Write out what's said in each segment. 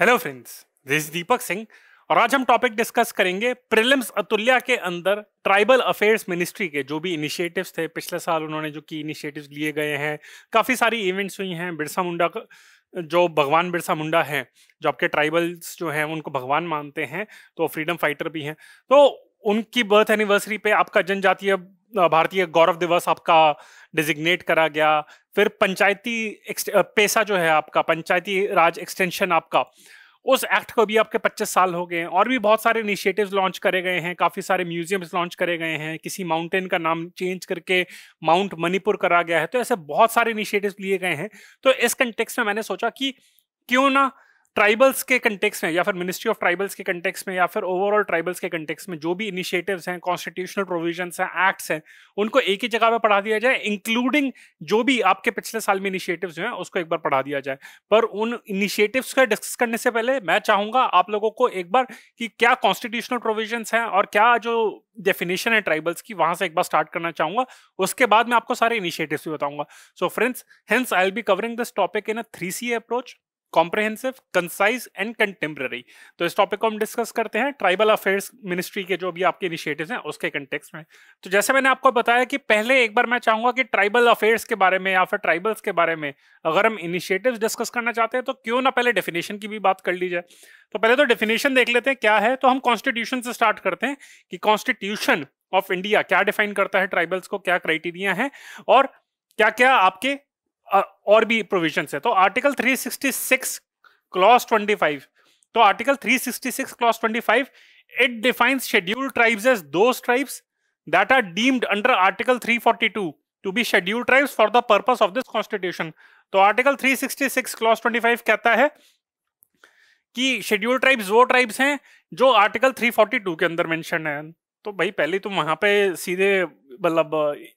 Hello friends, this is Deepak Singh और आज हम टॉपिक डिस्कस करेंगे प्रीलिम्स अतुल्या के अंदर ट्राइबल अफेयर्स मिनिस्ट्री के जो भी इनिशिएटिव्स थे पिछले साल उन्होंने जो की इनिशिएटिव्स लिए गए हैं। काफ़ी सारी इवेंट्स हुई हैं। बिरसा मुंडा जो भगवान बिरसा मुंडा हैं, जो आपके ट्राइबल्स जो हैं उनको भगवान मानते हैं, तो फ्रीडम फाइटर भी हैं। तो उनकी बर्थ एनिवर्सरी पे आपका जनजातीय भारतीय गौरव दिवस आपका डिजिग्नेट करा गया। फिर पंचायती पेशा जो है आपका पंचायती राज एक्सटेंशन आपका, उस एक्ट को भी आपके 25 साल हो गए हैं। और भी बहुत सारे इनिशिएटिव्स लॉन्च करे गए हैं, काफी सारे म्यूजियम्स लॉन्च करे गए हैं, किसी माउंटेन का नाम चेंज करके माउंट मणिपुर करा गया है। तो ऐसे बहुत सारे इनिशिएटिव्स लिए गए हैं। तो इस कंटेक्स्ट में मैंने सोचा कि क्यों ना ट्राइबल्स के कंटेक्स्ट में या फिर मिनिस्ट्री ऑफ ट्राइबल्स के कंटेक्स्ट में या फिर ओवरऑल ट्राइबल्स के कंटेक्स्ट में जो भी इनिशिएटिव्स हैं, कॉन्स्टिट्यूशनल प्रोविजंस हैं, एक्ट्स हैं, उनको एक ही जगह पे पढ़ा दिया जाए, इंक्लूडिंग जो भी आपके पिछले साल में इनिशिएटिव्स हैं उसको एक बार पढ़ा दिया जाए। पर उन इनिशिएटिव्स का डिस्कस करने से पहले मैं चाहूंगा आप लोगों को एक बार कि क्या कॉन्स्टिट्यूशनल प्रोविजंस हैं और क्या जो डेफिनेशन है ट्राइबल्स की, वहां से एक बार स्टार्ट करना चाहूंगा। उसके बाद मैं आपको सारे इनिशिएटिव्स भी बताऊंगा। So friends, hence I will be covering this topic in a 3C approach: comprehensive, concise and contemporary. तो इस टॉपिक को हम डिस्कस करते हैं ट्राइबल अफेयर्स मिनिस्ट्री के जो भी आपके इनिशिएटिव्स हैं उसके कंटेक्स्ट में। तो जैसे मैंने आपको बताया कि पहले एक बार मैं चाहूंगा कि ट्राइबल अफेयर्स के बारे में या फिर ट्राइबल्स के बारे में अगर हम इनिशिएटिव्स डिस्कस करना चाहते हैं तो क्यों ना पहले डेफिनेशन की भी बात कर ली जाए। तो पहले तो डेफिनेशन देख लेते हैं क्या है। तो हम कॉन्स्टिट्यूशन से स्टार्ट करते हैं कि कॉन्स्टिट्यूशन ऑफ इंडिया क्या डिफाइन करता है ट्राइबल्स को, क्या क्राइटेरिया है और क्या क्या आपके और भी प्रोविजंस है। तो आर्टिकल 366 क्लॉज 25, तो article 366 clause 25 it defines scheduled tribes as those tribes that are deemed under article 342 to be scheduled tribes for the purpose of this constitution. तो आर्टिकल 366 क्लॉज 25 कहता है कि शेड्यूल्ड ट्राइब्स वो tribes हैं जो article 342 के अंदर मेंशन है। तो भाई पहले तुम वहां पे सीधे मतलब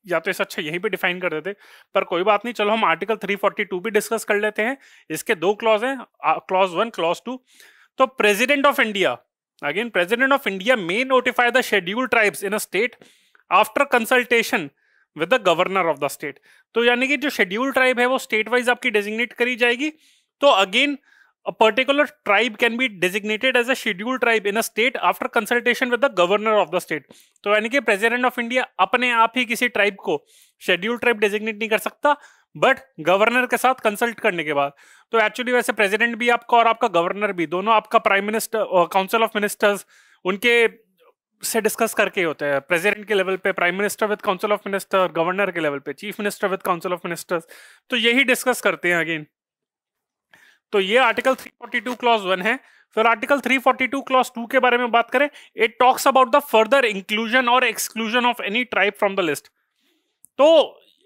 या तो ऐसा अच्छा यहीं पे डिफाइन कर देते, पर कोई बात नहीं, चलो हम आर्टिकल 342 भी डिस्कस कर लेते हैं। इसके दो क्लॉज हैं, क्लॉज 1, क्लॉज 2। तो president of India, again president of India may notify the scheduled tribes in a state after consultation with the governor of the state. तो यानी कि जो शेड्यूल्ड ट्राइब है वो स्टेट वाइज आपकी डेजिग्नेट करी जाएगी। तो again a particular tribe can be designated as a scheduled tribe in a state after consultation with the governor of the state। तो यानी कि प्रेसिडेंट ऑफ इंडिया अपने आप ही किसी ट्राइब को शेड्यूल्ड ट्राइब डेजिग्नेट नहीं कर सकता, बट गवर्नर के साथ कंसल्ट करने के बाद। तो एक्चुअली वैसे प्रेसिडेंट भी आपका और आपका गवर्नर भी दोनों आपका प्राइम मिनिस्टर और काउंसिल ऑफ मिनिस्टर्स उनके से डिस्कस करके होते हैं। प्रेसिडेंट के लेवल पे prime minister with council of minister, governor के लेवल पे chief minister with council of ministers. तो यही डिस्कस करते हैं अगेन। तो ये आर्टिकल 342 क्लॉज 1 है। फिर आर्टिकल 342 क्लॉज 2 के बारे में बात करें, it talks about the further inclusion और exclusion of any tribe from the list. तो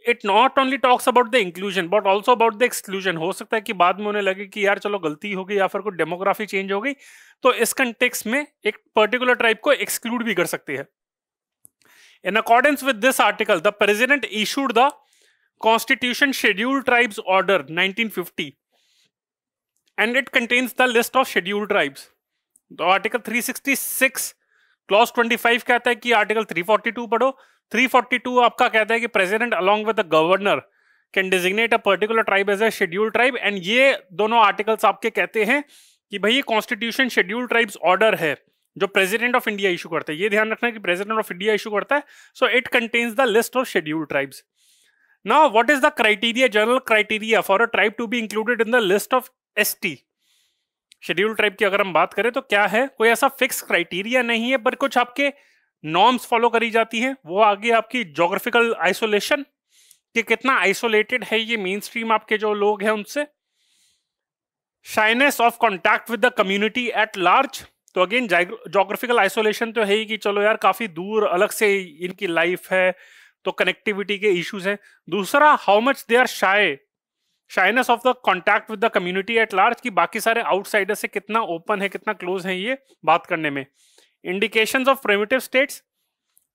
it not only talks about the inclusion but also about the exclusion. हो सकता है कि बाद में उन्हें लगे कि यार चलो गलती हो गई या फिर कोई डेमोग्राफी चेंज हो गई, तो इस कंटेक्स्ट में एक पर्टिकुलर ट्राइब को एक्सक्लूड भी कर सकती है। In accordance with this article the president issued the constitution scheduled tribes order 1950 and it contains the list of scheduled tribes। तो आर्टिकल 366 क्लॉज 25 कहता है कि आर्टिकल 342 पढ़ो। 342 आपका कहता है कि president along with the governor can designate a particular tribe as a scheduled tribe। And ये दोनों आर्टिकल्स आपके कहते हैं कि भाई कॉन्स्टिट्यूशन शेड्यूल्ड ट्राइब्स ऑर्डर है जो प्रेसिडेंट ऑफ इंडिया इशू करता है। ये ध्यान रखना है कि प्रेसिडेंट ऑफ इंडिया इशू करता है। So it contains the list of scheduled tribes. Now what is the criteria, general criteria for a tribe to be included in the list of ST scheduled tribe की अगर हम बात करें तो क्या है, कोई ऐसा फिक्स क्राइटेरिया नहीं है, पर कुछ आपके नॉर्म्स फॉलो करी जाती हैं। वो आगे आपकी ज्योग्राफिकल आइसोलेशन कि कितना आइसोलेटेड है ये मेन स्ट्रीम आपके जो लोग हैं उनसे, shyness of contact with the community at large. तो अगेन ज्योग्राफिकल आइसोलेशन तो है ही कि चलो यार काफी दूर अलग से इनकी लाइफ है, तो कनेक्टिविटी के इश्यूज हैं। दूसरा, how much they are shyness of the contact with the community at large की बाकी सारे आउटसाइडर से कितना ओपन है, कितना क्लोज है ये बात करने में। इंडिकेशंस ऑफ प्रिमिटिव स्टेट्स,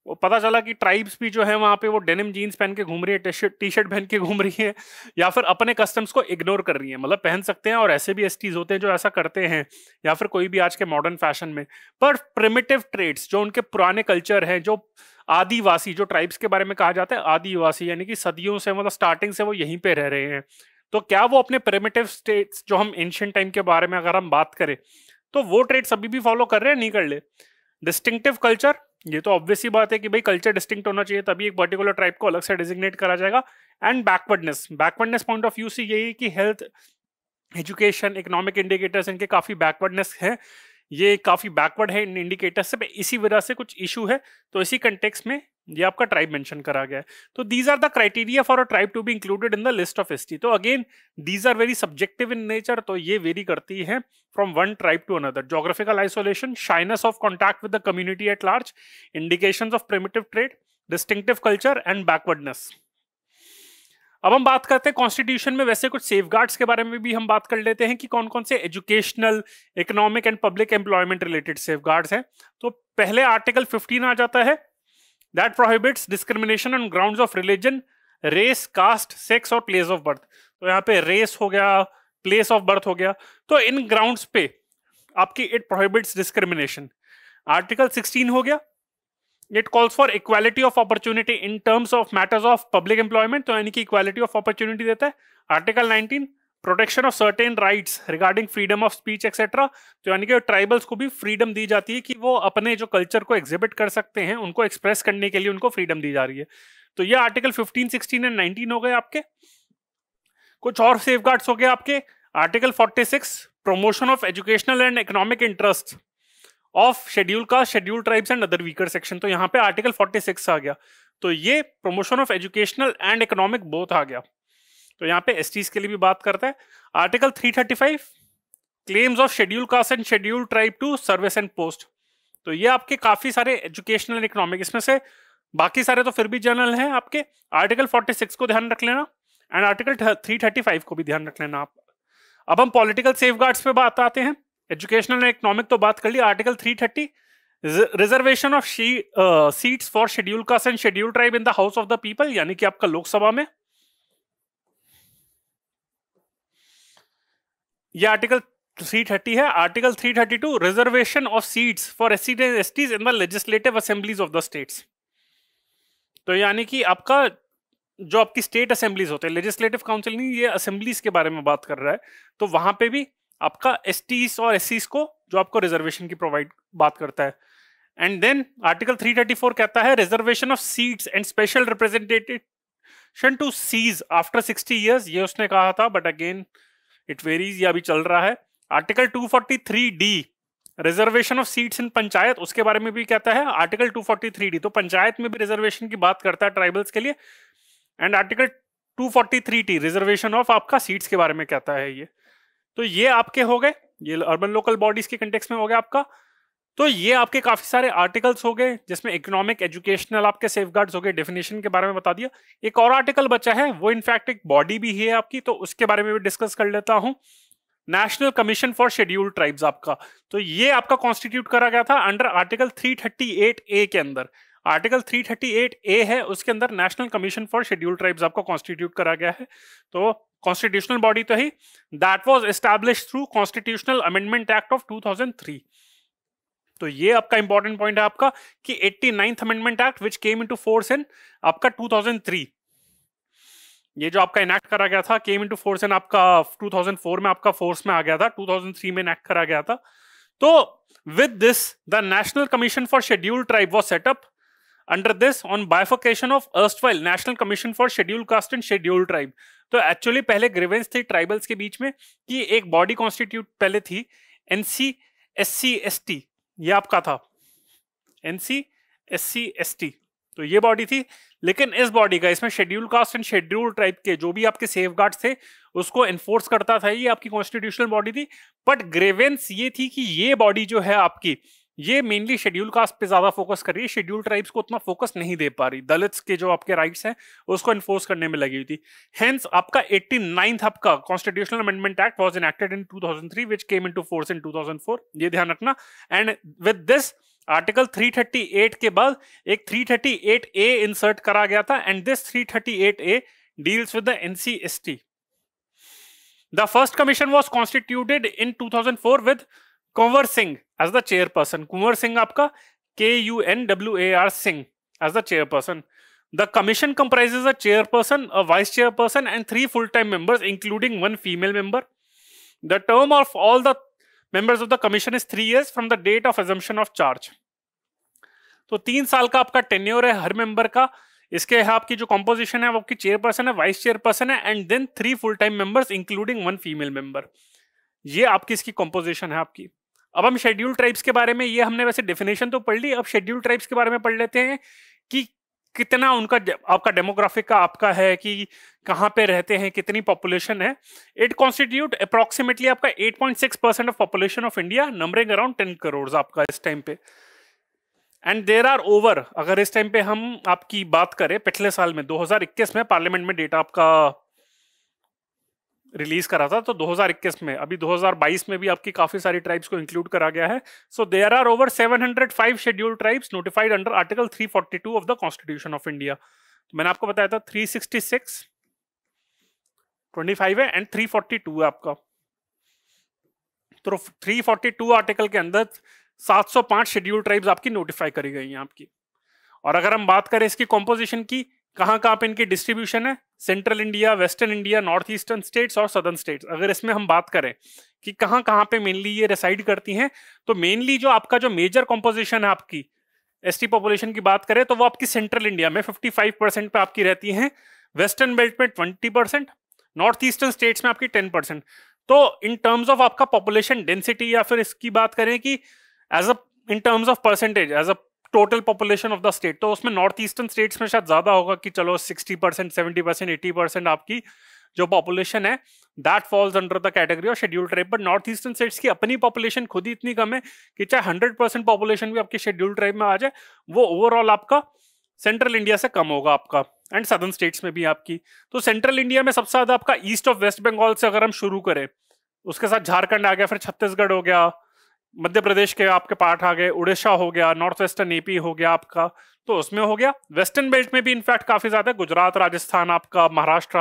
वो पता चला कि ट्राइब्स भी जो है वहां पे वो डेनिम जीन्स पहन के घूम रही है, टी शर्ट पहन के घूम रही है, या फिर अपने कस्टम्स को इग्नोर कर रही है। मतलब पहन सकते हैं और ऐसे भी एसटीज होते हैं जो ऐसा करते हैं, या फिर कोई भी आज के मॉडर्न फैशन में। पर प्रिमिटिव ट्रेड्स जो उनके पुराने कल्चर है, जो आदिवासी, जो ट्राइब्स के बारे में कहा जाता है आदिवासी, यानी कि सदियों से मतलब स्टार्टिंग से वो यहीं पे रह रहे हैं, तो क्या वो अपने प्रिमिटिव स्टेट्स जो हम एंशिएंट टाइम के बारे में अगर हम बात करें तो वो ट्रेड्स अभी भी फॉलो कर रहे हैं, नहीं कर ले? डिस्टिंक्टिव कल्चर, ये तो ऑब्वियस सी बात है कि भाई कल्चर डिस्टिंक्ट होना चाहिए तभी एक पर्टिकुलर ट्राइब को अलग से डिजिग्नेट करा जाएगा। And backwardness, backwardness point of view से यही कि हेल्थ, एजुकेशन, इकोनॉमिक इंडिकेटर्स इनके काफी बैकवर्डनेस है, ये काफी बैकवर्ड है इन इंडिकेटर्स से, इसी वजह से कुछ इशू है, तो इसी कंटेक्स्ट में ये आपका ट्राइब मेंशन करा गया है। तो these are the criteria for a tribe to be included in the list of ST. तो again these are very subjective in nature, तो ये वेरी करती है from one tribe to another. Geographical isolation, shyness of contact with the community at large, indications of primitive trade, distinctive culture and backwardness. अब हम बात करते हैं constitution में वैसे कुछ सेफगार्ड्स के बारे में भी हम बात कर लेते हैं कि कौन कौन से educational, economic and public employment related safeguards हैं। तो पहले आर्टिकल 15 आ जाता है, that prohibits discrimination on grounds of religion, race, caste, sex और प्लेस ऑफ बर्थ। तो यहाँ पे रेस हो गया, प्लेस ऑफ बर्थ हो गया, तो इन ग्राउंड्स पे आपकी इट प्रोहिबिट्स डिस्क्रिमिनेशन। आर्टिकल 16 हो गया, it calls for equality of opportunity in terms of matters of public employment, तो यानी कि इक्वालिटी ऑफ अपॉर्चुनिटी देता है। Article 19 protection of certain rights regarding freedom of speech etcetera, तो यानी कि ट्राइबल्स को भी फ्रीडम दी जाती है कि वो अपने जो कल्चर को एग्जिबिट कर सकते हैं, उनको एक्सप्रेस करने के लिए उनको फ्रीडम दी जा रही है। तो ये आर्टिकल 15, 16 एंड 19 हो गए आपके। कुछ और सेफगार्ड्स हो गए आपके। Article 46 promotion of educational and economic interest of schedule caste, schedule tribes and other weaker section, तो यहाँ पे आर्टिकल 46 आ गया। तो ये promotion of educational and economic both आ गया, तो यहाँ पे एसटीज के लिए भी बात करता है। Article 335 claims of schedule caste and schedule tribe to service and post, तो ये आपके काफी सारे एजुकेशनल एंड इकोनॉमिक, इसमें से बाकी सारे तो फिर भी जनरल हैं आपके। आर्टिकल 46 को ध्यान रख लेना एंड आर्टिकल 335 को भी ध्यान रख लेना आप। अब हम पॉलिटिकल सेफगार्ड्स पे बात आते हैं। एजुकेशनल एंड इकोनॉमिक तो बात कर ली। Article 330 reservation of seats for schedule caste and schedule tribe in the house of the people, यानी कि आपका लोकसभा में, ये आर्टिकल 330 है। Article 332 reservation of seats for SC and STs in the legislative assemblies of the states, तो यानी कि आपका जो आपकी स्टेट असेंबलीज होते हैं, लेजिस्लेटिव काउंसिल नहीं, ये असेंबलीज के बारे में बात कर रहा है, तो वहां पे भी आपका एसटीज और एससीज को जो आपको रिजर्वेशन की प्रोवाइड बात करता है। एंड देन आर्टिकल 334 कहता है reservation of seats and special representation to cease after 60 years, ये उसने कहा था, बट अगेन इट वेरीज, ये अभी चल रहा है। Article 243D reservation of seats in panchayat, उसके बारे में भी कहता है आर्टिकल 243D, तो पंचायत में भी रिजर्वेशन की बात करता है ट्राइबल्स के लिए। And article 243T reservation of आपका सीट्स के बारे में कहता है ये। तो ये आपके हो गए, ये अर्बन लोकल बॉडीज के कंटेक्स्ट में हो गया आपका। तो ये आपके काफी सारे आर्टिकल्स हो गए जिसमें इकोनॉमिक, एजुकेशनल आपके सेफगार्ड्स हो गए, डेफिनेशन के बारे में बता दिया। एक और आर्टिकल बचा है, वो इनफैक्ट एक बॉडी भी है आपकी, तो उसके बारे में भी डिस्कस कर लेता हूं। National commission for scheduled tribes आपका, तो ये आपका कॉन्स्टिट्यूट करा गया था अंडर आर्टिकल 338A के अंदर। आर्टिकल 338A है, उसके अंदर national commission for scheduled tribes आपको कॉन्स्टिट्यूट करा गया है। तो कॉन्स्टिट्यूशनल बॉडी तो ही, that was established through constitutional amendment act of 2003। तो ये आपका इंपॉर्टेंट पॉइंट है आपका कि 89th amendment act which came into force in आपका 2003, ये जो आपका इनैक्ट करा गया था, केम इनटू फोर्स इन आपका 2004 में आपका फोर्स में आ गया था, 2003 में इनैक्ट करा गया था। तो with this the national commission for scheduled tribe was set up under this on bifurcation of erstwhile national commission for scheduled caste and scheduled tribe. तो एक्चुअली पहले ग्रीवेंस थी ट्राइबल्स के बीच में कि एक बॉडी कॉन्स्टिट्यूट पहले थी NCSC-ST, ये आपका था NCSC-ST, तो ये बॉडी थी। लेकिन इस बॉडी का, इसमें schedule caste and schedule tribe के जो भी आपके सेफगार्ड्स थे उसको एनफोर्स करता था, ये आपकी कॉन्स्टिट्यूशनल बॉडी थी। बट ग्रेवेंस ये थी कि ये बॉडी जो है आपकी, ये मेनली शेड्यूल कास्ट पे ज्यादा फोकस कर रही है, शेड्यूल ट्राइब्स को उतना फोकस नहीं दे पा रही, दलित्स के जो आपके राइट्स हैं उसको एनफोर्स करने में लगी हुई थी। हेंस आपका 89th आपका constitutional amendment act was enacted in 2003 which came into force in 2004, ये ध्यान रखना। एंड विद दिस आर्टिकल 338 के बाद एक 338A इंसर्ट करा गया था, and this 338A deals with the NCST। The first commission was constituted in 2004 with Kunwar Singh as the chairperson, Kunwar Singh आपका KUNWAR Singh as the chairperson। The commission comprises a chairperson, a vice chairperson, and 3 full-time members, including 1 female member. The term of all the members of the commission is 3 years from the date of assumption of charge. तो 3 साल का आपका tenure है हर member का. इसके आपकी जो composition है वो आपकी चेयरपर्सन है, वाइस चेयरपर्सन है, and then 3 full time members including 1 female member. ये आपकी इसकी कॉम्पोजिशन है आपकी. अब हम शेड्यूल ट्राइब्स के बारे में, ये हमने वैसे डेफिनेशन तो पढ़ ली, अब शेड्यूल ट्राइब्स के बारे में पढ़ लेते हैं कि कितना उनका आपका डेमोग्राफिक का आपका है, कि कहाँ पे रहते हैं, कितनी पॉपुलेशन है. इट कॉन्स्टिट्यूट अप्रोक्सीमेटली आपका 8.6% of population of India, numbering around 10 crore आपका इस टाइम पे. एंड देर आर ओवर, अगर इस टाइम पे हम आपकी बात करें पिछले साल में 2021 में पार्लियामेंट में डेटा आपका रिलीज करा था, तो 2021 में, अभी 2022 में भी आपकी काफी सारी ट्राइब्स को इंक्लूड करा गया है. So there are over 705 scheduled tribes notified under article 342 of the constitution of India. तो मैंने आपको बताया था 366, 25 है एंड 342 है आपका. तो 342 आर्टिकल के अंदर 705 शेड्यूल ट्राइब्स आपकी नोटिफाई करी गई हैं आपकी. और अगर हम बात करें इसकी कॉम्पोजिशन की, कहाँ कहाँ पे इनकी डिस्ट्रीब्यूशन है, central India, western India, north eastern states और सदर्न स्टेट्स, अगर इसमें हम बात करें कि कहाँ कहाँ पे मेनली ये रिसाइड करती हैं, तो मेनली जो आपका जो मेजर कॉम्पोजिशन है आपकी एसटी पॉपुलेशन की बात करें तो वो आपकी सेंट्रल इंडिया में 55% पे आपकी रहती हैं, वेस्टर्न बेल्ट में 20%, नॉर्थ ईस्टर्न स्टेट्स में आपकी 10%. तो इन टर्म्स ऑफ आपका पॉपुलेशन डेंसिटी, या फिर इसकी बात करें कि as a in terms of percentage as a total population of the state, तो उसमें नॉर्थ ईस्टर्न स्टेट्स में शायद ज्यादा होगा कि चलो 60%, 70%, 80% आपकी जो पॉपुलेशन है that falls under the category of scheduled tribe. But north eastern states की अपनी पॉपुलेशन खुद ही इतनी कम है कि चाहे 100% पॉपुलेशन भी आपकी शेड्यूल्ड ट्राइब में आ जाए, वो ओवरऑल आपका सेंट्रल इंडिया से कम होगा आपका, एंड सदर्न स्टेट्स में भी आपकी. तो सेंट्रल इंडिया में सबसे ज्यादा आपका ईस्ट ऑफ वेस्ट बंगाल से अगर हम शुरू करें, उसके साथ झारखंड आ गया, फिर छत्तीसगढ़ हो गया, मध्य प्रदेश के आपके पार्ट आ गए, उड़ीसा हो गया, नॉर्थ वेस्टर्न एपी हो गया आपका, तो उसमें हो गया. वेस्टर्न बेल्ट में भी इनफैक्ट काफी ज्यादा, गुजरात, राजस्थान आपका, महाराष्ट्र,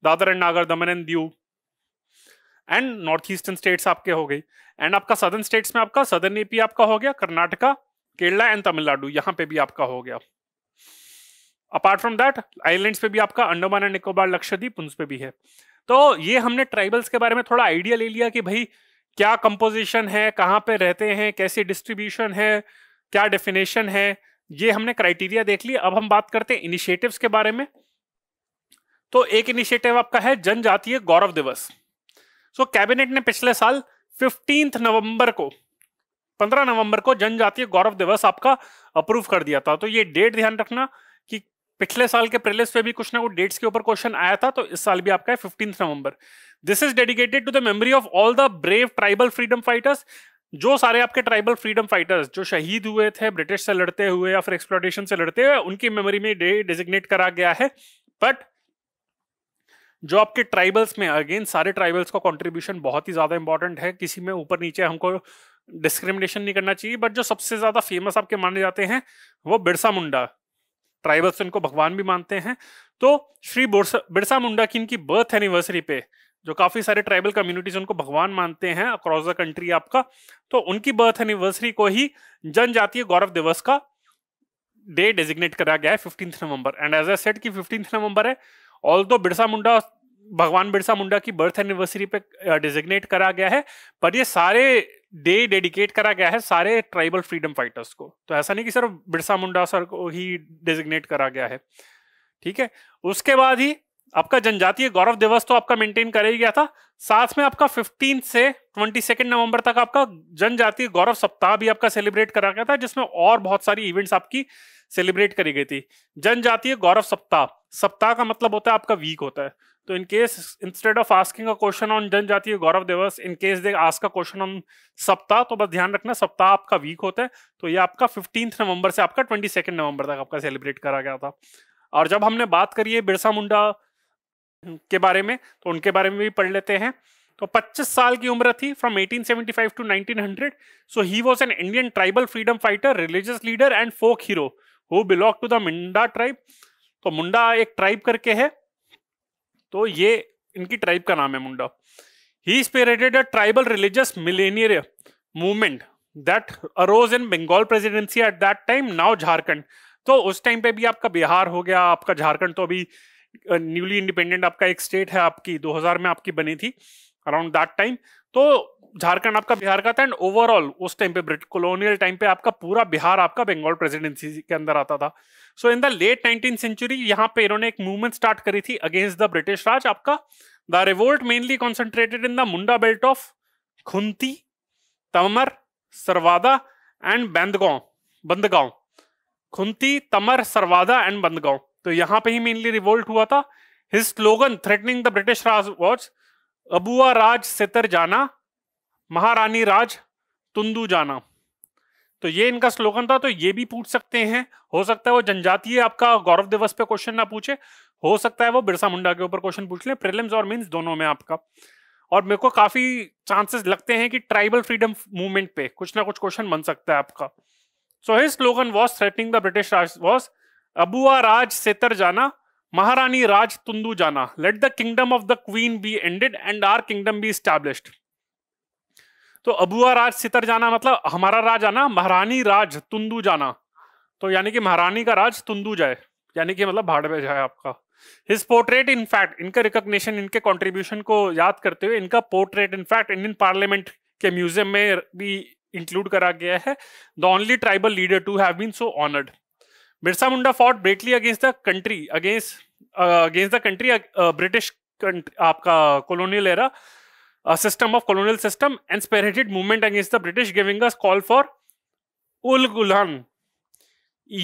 दादर एंड नागर दमन and Diu, and north eastern states आपके हो गई. एंड आपका सदर्न स्टेट्स में आपका सदर्न एपी आपका हो गया, कर्नाटका, केरला एंड तमिलनाडु, यहाँ पे भी आपका हो गया. अपार्ट फ्रॉम दैट आइलैंड्स पे भी आपका अंडमान एंड निकोबार, लक्षद्वीप, उन पे भी है. तो ये हमने ट्राइबल्स के बारे में थोड़ा आइडिया ले लिया कि भाई क्या कंपोजिशन है, कहाँ पे रहते हैं, कैसी डिस्ट्रीब्यूशन है, क्या डेफिनेशन है, ये हमने क्राइटेरिया देख लिया. अब हम बात करते हैं इनिशिएटिव्स के बारे में. तो एक इनिशिएटिव आपका है जनजातीय गौरव दिवस. सो कैबिनेट ने पिछले साल 15 नवंबर को जनजातीय गौरव दिवस आपका अप्रूव कर दिया था. तो ये डेट ध्यान रखना कि पिछले साल के प्रीलिम्स पे भी कुछ ना कुछ डेट्स के ऊपर क्वेश्चन आया था, तो इस साल भी आपका है 15 नवंबर. This is dedicated to the memory of all the brave tribal freedom fighters. जो सारे आपके ट्राइबल फ्रीडम फाइटर्स जो शहीद हुए थे ब्रिटिश से लड़ते हुए या फिर एक्सप्लॉयटेशन से लड़ते हुए, उनकी मेमोरी में डे डेजिग्नेट करा गया है. बट जो आपके ट्राइबल्स में, अगेन सारे ट्राइबल्स का कंट्रीब्यूशन बहुत ही ज्यादा इंपॉर्टेंट है, किसी में ऊपर नीचे हमको डिस्क्रिमिनेशन नहीं करना चाहिए. बट जो सबसे ज्यादा फेमस आपके माने जाते हैं वो बिरसा मुंडा, ट्राइबल्स इनको भगवान भी मानते हैं. तो श्री बिरसा मुंडा की इनकी बर्थ एनिवर्सरी पे जो काफी सारे ट्राइबल कम्युनिटीज उनको भगवान मानते हैं अक्रॉस द कंट्री आपका, तो उनकी बर्थ एनिवर्सरी को ही जनजातीय गौरव दिवस का डे डेजिग्नेट करा गया है 15 नवंबर. एंड एज आई सेड कि 15 नवंबर है, ऑल्दो बिरसा मुंडा, भगवान बिरसा मुंडा की बर्थ एनिवर्सरी पे डेजिग्नेट करा गया है, पर ये सारे डे डेडिकेट करा गया है सारे ट्राइबल फ्रीडम फाइटर्स को. तो ऐसा नहीं कि सिर्फ बिरसा मुंडा सर को ही डेजिग्नेट करा गया है. ठीक है, उसके बाद ही आपका जनजातीय गौरव दिवस तो आपका मेंटेन कर ही गया था, साथ में आपका 15 से 22 नवंबर तक आपका जनजातीय गौरव सप्ताह भी आपका सेलिब्रेट करा गया था, जिसमें और बहुत सारी इवेंट्स आपकी सेलिब्रेट करी गई थी. जनजातीय गौरव सप्ताह, सप्ताह का मतलब होता है आपका वीक होता है. तो in case instead of asking a question on जनजातीय गौरव दिवस, in case they ask a question on सप्ताह, तो बस ध्यान रखना सप्ताह आपका वीक होता है. तो ये आपका 15 नवंबर से आपका 22 नवंबर तक आपका सेलिब्रेट करा गया था. और जब हमने बात करी है बिरसा मुंडा के बारे में, तो उनके बारे में भी पढ़ लेते हैं. तो 25 साल की उम्र थी, from 1875 to 1900. So he was an Indian tribal freedom fighter, religious leader and folk hero who belong to the Munda tribe. तो मुंडा एक ट्राइब करके है, तो ये इनकी ट्राइब का नाम है Munda. He spearheaded a tribal religious millenarian movement that arose in Bengal presidency at that time, now Jharkhand. तो उस टाइम पे भी आपका बिहार हो गया, आपका झारखंड तो अभी न्यूली इंडिपेंडेंट आपका एक स्टेट है, आपकी 2000 में आपकी बनी थी अराउंड दैट टाइम। तो झारखंड आपका बिहार का था, एंड ओवरऑल उस टाइम पे ब्रिटिश कॉलोनियल टाइम पे आपका पूरा बिहार आपका बंगाल प्रेसिडेंसी के अंदर आता था। So in the late 19th century यहाँ पे इन्होंने एक मूवमेंट स्टार्ट करी थी अगेंस्ट द ब्रिटिश राज आपका। The revolt mainly concentrated in the Munda belt of Khunti, Tamar, Sarwada and Bandgaon. Khunti, Tamar, Sarwada and Bandgaon, तो यहां पे ही मेनली रिवोल्ट हुआ था। His slogan threatening the British raj was abua raj setar jana, Maharani raj tundu जाना। तो ये इनका स्लोगन था। तो ये भी पूछ सकते हैं, हो सकता है वो जनजातीय आपका गौरव दिवस पे क्वेश्चन ना पूछे, हो सकता है वो बिरसा मुंडा के ऊपर क्वेश्चन पूछ ले, प्रीलिम्स और मेंस दोनों में आपका। और मेरे को काफी चांसेस लगते हैं कि ट्राइबल फ्रीडम मूवमेंट पे कुछ ना कुछ क्वेश्चन बन सकता है आपका। So his slogan was threatening the British raj was abua raj setar jana, Maharani raj tundu jana, let the kingdom of the queen be ended and our kingdom be established. तो अबुआ राज सितर जाना मतलब हमारा राज आना, महारानी राज तुंदू जाना, तो यानी कि महारानी का राज तुंदू जाए, यानी कि मतलब भाड़ में जाए आपका। हिज पोर्ट्रेट इन फैक्ट, इनका रिकॉग्निशन, इनके कंट्रीब्यूशन को याद करते हुए इनका पोर्ट्रेट इनफैक्ट इंडियन पार्लियामेंट के म्यूजियम में भी इंक्लूड करा गया है। The only tribal leader to have been so honoured. Birsa Munda fought bravely against the country, against the country British आपका colonial era system of colonial system and spearheaded movement against the British, giving us call for Ulgulan,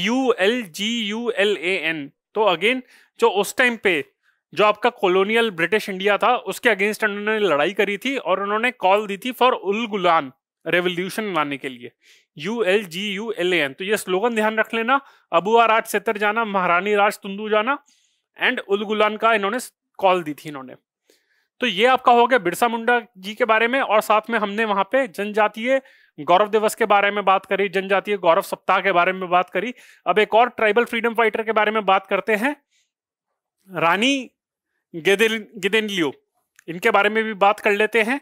ULGULAN। तो again जो उस time पे जो आपका colonial British India था उसके against उन्होंने लड़ाई करी थी और उन्होंने कॉल दी थी फॉर उलगुलान, रेवोल्यूशन लाने के लिए, ULGULAN। तो ये स्लोगन ध्यान रख लेना, अबुआ राज सेतर जाना, महारानी राज तुंदू जाना एंड उलगुलान का इन्होंने कॉल दी थी इन्होंने। तो ये आपका हो गया बिरसा मुंडा जी के बारे में, और साथ में हमने वहां पे जनजातीय गौरव दिवस के बारे में बात करी, जनजातीय गौरव सप्ताह के बारे में बात करी। अब एक और ट्राइबल फ्रीडम फाइटर के बारे में बात करते हैं, रानी गिदेनलियो, इनके बारे में भी बात कर लेते हैं।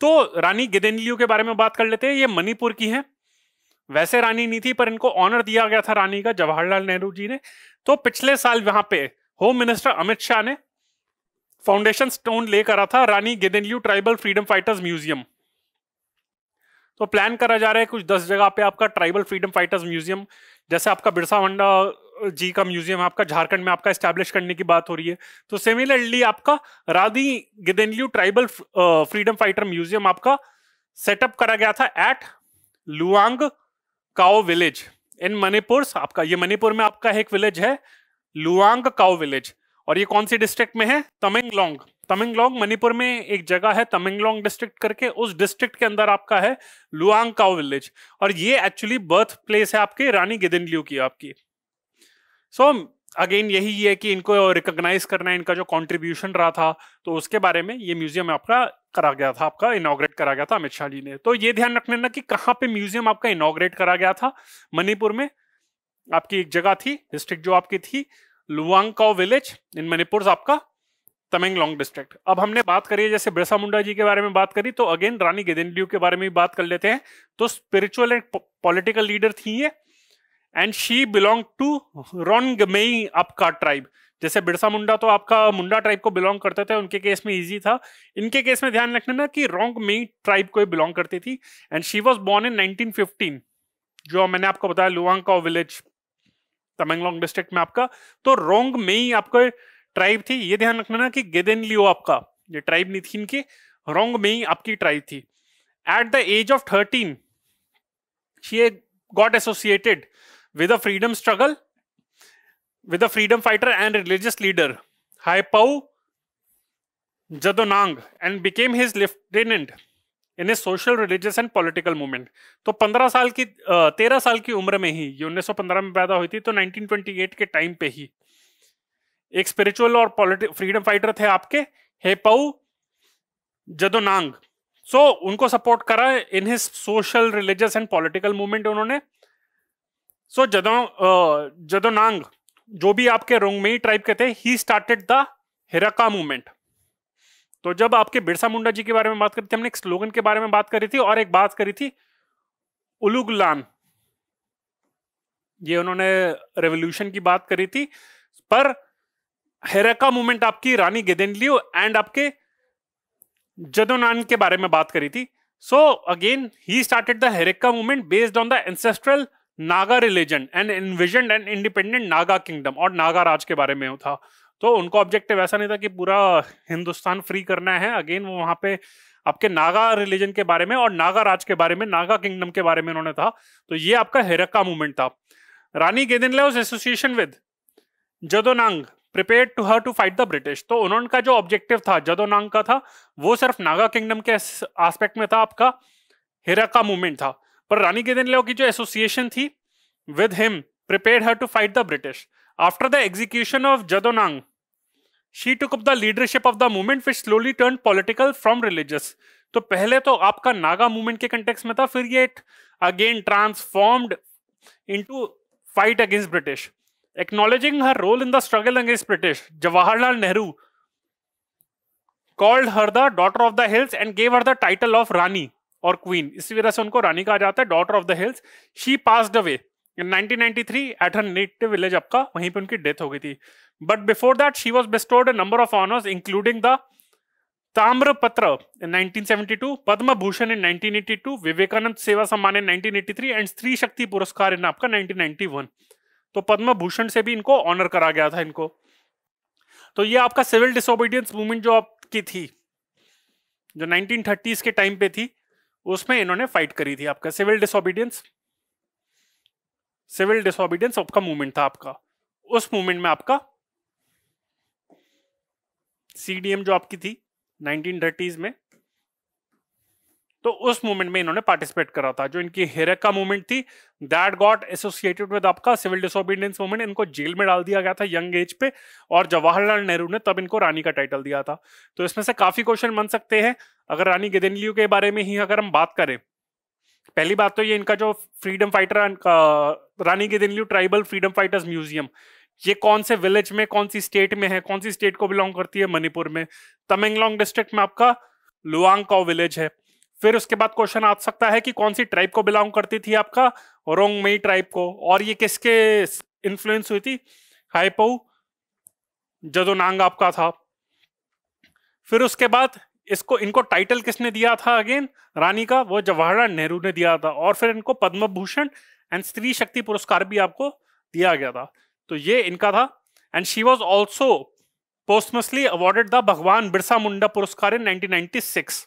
तो रानी गिदेनलियो के बारे में बात कर लेते हैं। ये मणिपुर की हैं, वैसे रानी नहीं थी पर इनको ऑनर दिया गया था रानी का जवाहरलाल नेहरू जी ने। तो पिछले साल वहां पे होम मिनिस्टर अमित शाह ने फाउंडेशन स्टोन लेकर आ था रानी Gaidinliu tribal freedom fighters museum. तो प्लान करा जा रहा है कुछ 10 जगह पे आपका ट्राइबल फ्रीडम फाइटर्स म्यूजियम, जैसे आपका बिरसा मुंडा जी का म्यूजियम आपका झारखंड में आपका एस्टैब्लिश करने की बात हो रही है। तो सिमिलरली आपका Rani Gaidinliu tribal freedom fighter museum आपका सेटअप करा गया था at Luangkao village in Manipur. आपका ये मणिपुर में आपका एक विलेज है लुआंग काओ विलेज, और ये कौन सी डिस्ट्रिक्ट में है, तमेंगलोंग। तमेंगलोंग मणिपुर में एक जगह है तमेंगलोंग डिस्ट्रिक्ट करके, उस डिस्ट्रिक्ट के अंदर आपका है लुआंग काओ विलेज, और ये एक्चुअली बर्थ प्लेस है आपके रानी गिदेनलियो की आपकी। सो अगेन यही है कि इनको रिकॉग्नाइज करना है, इनका जो कंट्रीब्यूशन रहा था, तो उसके बारे में ये म्यूजियम आपका करा गया था, आपका इनॉग्रेट करा गया था अमित शाह जी ने। तो ये ध्यान रखने ना कि कहाँ पे म्यूजियम आपका इनॉग्रेट करा गया था, मणिपुर में आपकी एक जगह थी, डिस्ट्रिक्ट जो आपकी थी लुआंगकाओ विलेज इन मणिपुर आपका तमेंगलोंग डिस्ट्रिक्ट। अब हमने बात करी है जैसे बिरसा मुंडा जी के बारे में बात करी, तो अगेन रानी गिदेनलियो के बारे में भी बात कर लेते हैं। तो स्पिरिचुअल एंड पॉलिटिकल लीडर थी ये, and she belong to Rongmei आपका ट्राइब। जैसे बिरसा मुंडा तो आपका मुंडा ट्राइब को बिलोंग करते थे, उनके केस में इजी था, इनके केस में ध्यान रखना ना कि रोंगमेई ट्राइब को बिलोंग करती थी। And she was born in 1915, जो मैंने आपको बताया लुआंगकाओ विलेज तमेंगलोंग डिस्ट्रिक्ट में आपका। तो रोंगमेई आपका ट्राइब थी, ये ध्यान रखना ना कि गिदेनलियो आपका ये ट्राइब नहीं थी इनकी, रोंगमेई आपकी ट्राइब थी। At the age of 13 she got associated with a freedom struggle, with a freedom fighter and religious leader Haipau Jadonang, and became his lieutenant in his social, religious and political movement। तो 13 साल की उम्र में ही, ये 1915 में पैदा हुई थी, तो 1928 के टाइम पे ही एक स्पिरिचुअल और फ्रीडम फाइटर थे आपके हेपाउ जदोनांग। सो उनको सपोर्ट करा in his social, religious and political movement उन्होंने। सो जदोनांग जो भी आपके रोंगमेई ट्राइब के थे, ही स्टार्टेड द हिराका मूवमेंट। तो जब आपके बिरसा मुंडा जी के बारे में बात करी थी, हमने एक स्लोगन के बारे में बात करी थी और एक बात करी थी उलुगलान, ये उन्होंने रेवोल्यूशन की बात करी थी, पर हेरेका मूवमेंट आपकी रानी गेदेनलियू एंड आपके जदोनांग के बारे में बात करी थी. So again he started the Heraka movement based on the ancestral Naga religion and envisioned an independent Naga kingdom, और नागा राज के बारे में था. तो उनको ऑब्जेक्टिव ऐसा नहीं था कि पूरा हिंदुस्तान फ्री करना है. अगेन वो वहां पे आपके नागा रिलीजन के बारे में और नागा राज के बारे में, नागा किंगडम के बारे में उन्होंने था. तो ये आपका हेरेका मूवमेंट था. Rani Gaidinliu's association with Jadonang prepared to her to fight the British. तो उनका जो ऑब्जेक्टिव था जदोनांग का था, वो सिर्फ नागा किंगडम के एस्पेक्ट में था, आपका हेरेका मूवमेंट था. पर रानी गेदिनलियू की जो एसोसिएशन थी with him prepared her to fight the British. After the execution of Jadonang she took up the leadership of the movement which slowly turned political from religious. तो पहले तो आपका नागा मूवमेंट के कंटेक्स्ट में था, फिर ये again transformed into fight against British. Acknowledging her role in the struggle against British, Jawaharlal Nehru called her the daughter of the hills and gave her the title of Rani or queen. इसी वजह से उनको रानी कहा जाता है, daughter of the hills. She passed away in 1993 at her native village, आपका वहीं पे उनकी डेथ हो गई थी. But before that she was bestowed a number of honors including the ताम्रपत्र in 1972, पद्म भूषण in 1982, विवेकानंद सेवा सम्मान in 1983 and स्त्री शक्ति पुरस्कार in आपका 1991. तो पद्म भूषण से भी इनको ऑनर करा गया था इनको. तो ये आपका सिविल डिसोबीडियंस मूवमेंट जो आपकी थी, जो 1930s के टाइम पे थी, उसमें इन्होंने फाइट करी थी. आपका सिविल डिसोबीडियंस आपका मूवमेंट था आपका. उस मूवमेंट में आपका सीडीएम जो आपकी थी 1930s में, तो उस मूवमेंट में इन्होंने पार्टिसिपेट करा था. जो इनकी हेरेका मूवमेंट थी दैट गॉट एसोसिएटेड विद आपका सिविल डिसोबीडियंस मूवमेंट. इनको जेल में डाल दिया गया था यंग एज पे, और जवाहरलाल नेहरू ने तब इनको रानी का टाइटल दिया था. तो इसमें से काफी क्वेश्चन बन सकते हैं अगर रानी गेदिनलियू के बारे में ही अगर हम बात करें. पहली बात तो ये इनका जो फ्रीडम फाइटर रानी गेदिनलियू ट्राइबल फ्रीडम फाइटर्स म्यूजियम, ये कौन से विलेज में, कौन सी स्टेट में है, कौन सी स्टेट को बिलोंग करती है? मणिपुर में, तमेंगलोंग डिस्ट्रिक्ट में आपका लुआंगकाओ विलेज है. फिर उसके बाद क्वेश्चन आ सकता है कि कौन सी ट्राइब को बिलोंग करती थी? आपका रोंगमेई ट्राइब को. और ये किसके इन्फ्लुएंस हुई थी? हाइपो जदोनांग आपका था. फिर उसके बाद इनको टाइटल किसने दिया था? अगेन रानी का, वो जवाहरलाल नेहरू ने दिया था. और फिर इनको पद्म भूषण एंड स्त्री शक्ति पुरस्कार भी आपको दिया गया था. तो ये इनका था. And she was also posthumously awarded the भगवान बिरसा मुंडा पुरस्कार इन 1996.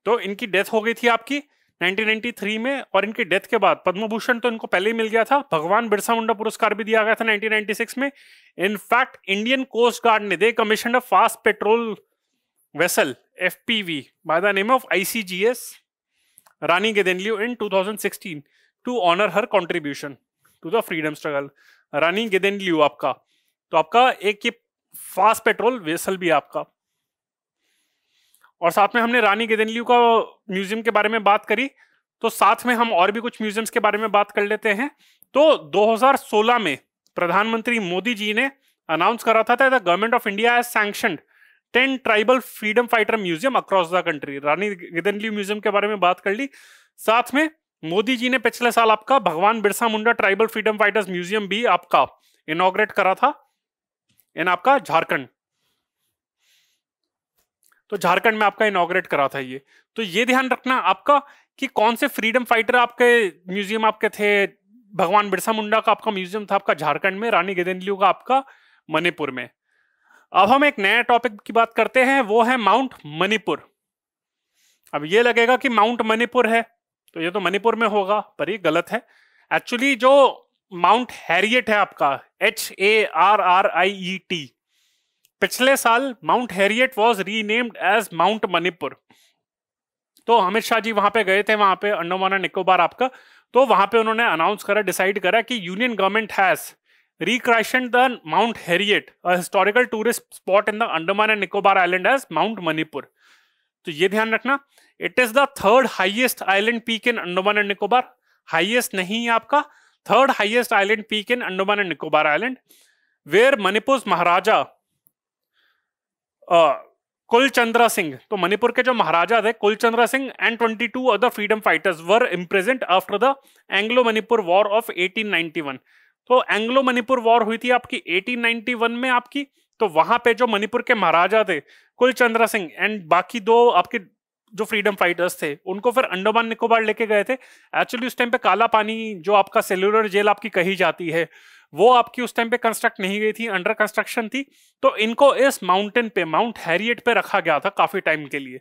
तो इनकी डेथ हो गई थी आपकी 1993 में, और इनकी डेथ के बाद पद्म भूषण तो इनको पहले ही मिल गया था, भगवान बिरसा मुंडा पुरस्कार भी दिया गया था 1996 में. इनफैक्ट इंडियन कोस्ट गार्ड ने they commissioned a fast patrol vessel FPV by the name of ICGS Rani Gaidinliu in 2016 to honour her contribution to the freedom struggle. Rani Gaidinliu आपका, तो आपका एक ये फास्ट पेट्रोल वेसल भी आपका. और साथ में हमने रानी गेदिनलियू का म्यूजियम के बारे में बात करी, तो साथ में हम और भी कुछ म्यूजियम्स के बारे में बात कर लेते हैं. तो 2016 में प्रधानमंत्री मोदी जी ने अनाउंस करा था the government of India has sanctioned 10 tribal freedom fighter museum across the country. Rani Gaidinliu museum के बारे में बात कर ली. साथ में मोदी जी ने पिछले साल आपका भगवान Birsa Munda tribal freedom fighters museum भी आपका इनॉग्रेट करा था इन आपका झारखंड. तो झारखंड में आपका इनॉग्रेट करा था ये. तो ये ध्यान रखना आपका कि कौन से फ्रीडम फाइटर आपके म्यूजियम आपके थे. भगवान बिरसा मुंडा का आपका म्यूजियम था आपका झारखंड में, रानी गेदिनलियू का आपका मणिपुर में. अब हम एक नया टॉपिक की बात करते हैं, वो है माउंट मणिपुर. अब ये लगेगा कि माउंट मणिपुर है तो ये तो मणिपुर में होगा, पर ये गलत है. एक्चुअली जो माउंट हैरियट है आपका HARRIET, पिछले साल Mount Harriet was renamed as Mount Manipur. तो अमित शाह जी वहां पे गए थे, वहां पे अंडमान एंड निकोबार आपका. तो वहां पे उन्होंने अनाउंस करा, डिसाइड करा कि union government has rechristened the Mount Harriet a historical tourist spot in the Andaman and Nicobar island as Mount Manipur. तो ये ध्यान रखना, it is the third highest island peak in Andaman and Nicobar. Highest नहीं है आपका, third highest island peak in Andaman and Nicobar island, where Manipur Maharaja Kulchandra Singh, तो मणिपुर के जो महाराजा थे Kulchandra Singh and 22 other freedom fighters were imprisoned after the Anglo Manipur war of 1891। तो एंग्लो मणिपुर वॉर हुई थी आपकी 1891 में आपकी। तो वहां पे जो मणिपुर के महाराजा थे कुलचंद्रा सिंह एंड बाकी दो आपके जो फ्रीडम फाइटर्स थे, उनको फिर अंडमान निकोबार लेके गए थे। एक्चुअली उस टाइम पे काला पानी जो आपका सेल्यूलर जेल आपकी कही जाती है, वो आपकी उस टाइम पे कंस्ट्रक्ट नहीं गई थी, अंडर कंस्ट्रक्शन थी। तो इनको इस माउंटेन पे, माउंट हैरियट पे रखा गया था काफी टाइम के लिए।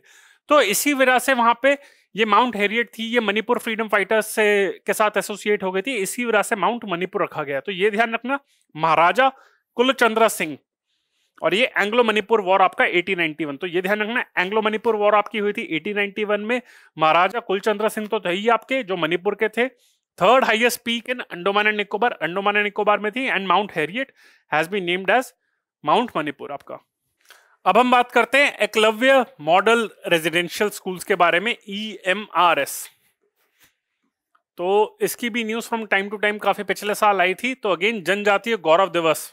तो इसी वजह से वहां पे ये माउंट हैरियट थी, ये मणिपुर फ्रीडम फाइटर्स से के साथ एसोसिएट हो गई थी, इसी वजह से माउंट मणिपुर रखा गया। तो ये ध्यान रखना, महाराजा कुलचंद्रा सिंह, और ये एंग्लो मणिपुर वॉर आपका 1891। तो ये ध्यान रखना, एंग्लो मणिपुर वॉर आपकी हुई थी 1891 में। महाराजा कुलचंद्र सिंह तो थे ही आपके, जो मणिपुर के थे। Third highest peak in Andaman and Nicobar, Andaman and Nicobar में थी। And Mount Harriet has been named as Mount Manipur आपका। अब हम बात करते हैं एकलव्य मॉडल रेजिडेंशियल स्कूल्स के बारे में, EMRS। तो इसकी भी news from time to time काफी पिछले साल आई थी। तो अगेन जनजातीय गौरव दिवस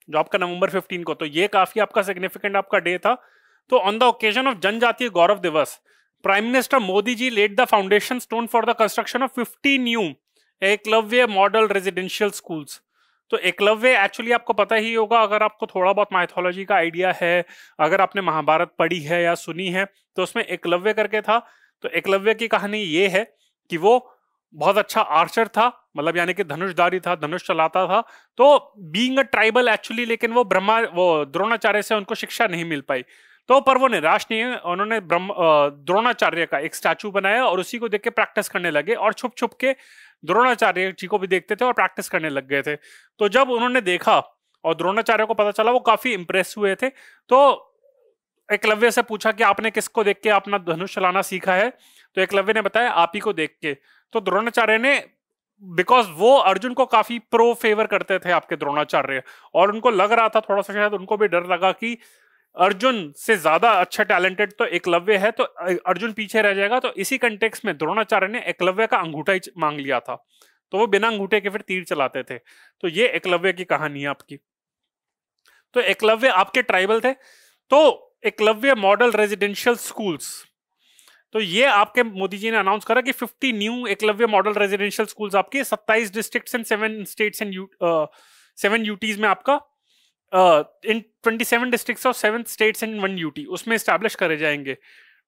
जो आपका नवंबर 15 को, तो ये काफी आपका सिग्निफिकेंट आपका डे था। तो on the occasion of Janjatiya Gaurav Diwas, prime minister Modi ji led the foundation stone for the construction of 50 new Eklavya model residential schools. तो एकलव्य एक्चुअली आपको पता ही होगा, अगर आपको थोड़ा बहुत माइथोलॉजी का आइडिया है, अगर आपने महाभारत पढ़ी है या सुनी है, तो उसमें एकलव्य करके था। तो एकलव्य की कहानी ये है कि वो बहुत अच्छा आर्चर था, मतलब यानी कि धनुषधारी था, धनुष चलाता था। तो बीइंग अ ट्राइबल एक्चुअली, लेकिन वो द्रोणाचार्य से उनको शिक्षा नहीं मिल पाई। तो पर वो निराश नहीं है, उन्होंने द्रोणाचार्य का एक स्टैचू बनाया और उसी को देख के प्रैक्टिस करने लगे, और छुप छुप के द्रोणाचार्य जी को भी देखते थे और प्रैक्टिस करने लग गए थे। तो जब उन्होंने देखा और द्रोणाचार्य को पता चला, वो काफी इंप्रेस हुए थे। तो एकलव्य से पूछा कि आपने किसको देख के अपना धनुष चलाना सीखा है? तो एकलव्य ने बताया आप ही को देख के। तो द्रोणाचार्य ने, बिकॉज वो अर्जुन को काफी प्रो फेवर करते थे आपके द्रोणाचार्य, और उनको लग रहा था थोड़ा सा, शायद उनको भी डर लगा कि अर्जुन से ज्यादा अच्छा टैलेंटेड तो एकलव्य है, तो अर्जुन पीछे रह जाएगा। तो इसी कंटेक्स्ट में द्रोणाचार्य ने एकलव्य का अंगूठा ही मांग लिया था। तो वो बिना अंगूठे के फिर तीर चलाते थे। तो ये एकलव्य की कहानी है आपकी। तो एकलव्य आपके ट्राइबल थे। तो एकलव्य मॉडल रेजिडेंशियल स्कूल्स, तो ये आपके मोदी जी ने अनाउंस करा कि 50 new Eklavya model residential schools आपके 27 districts and 7 states and 7 UTs में आपका इन 27 डिस्ट्रिक्ट्स और 7 स्टेट्स एंड 1 यूटी उसमें स्टैब्लिश करे जाएंगे।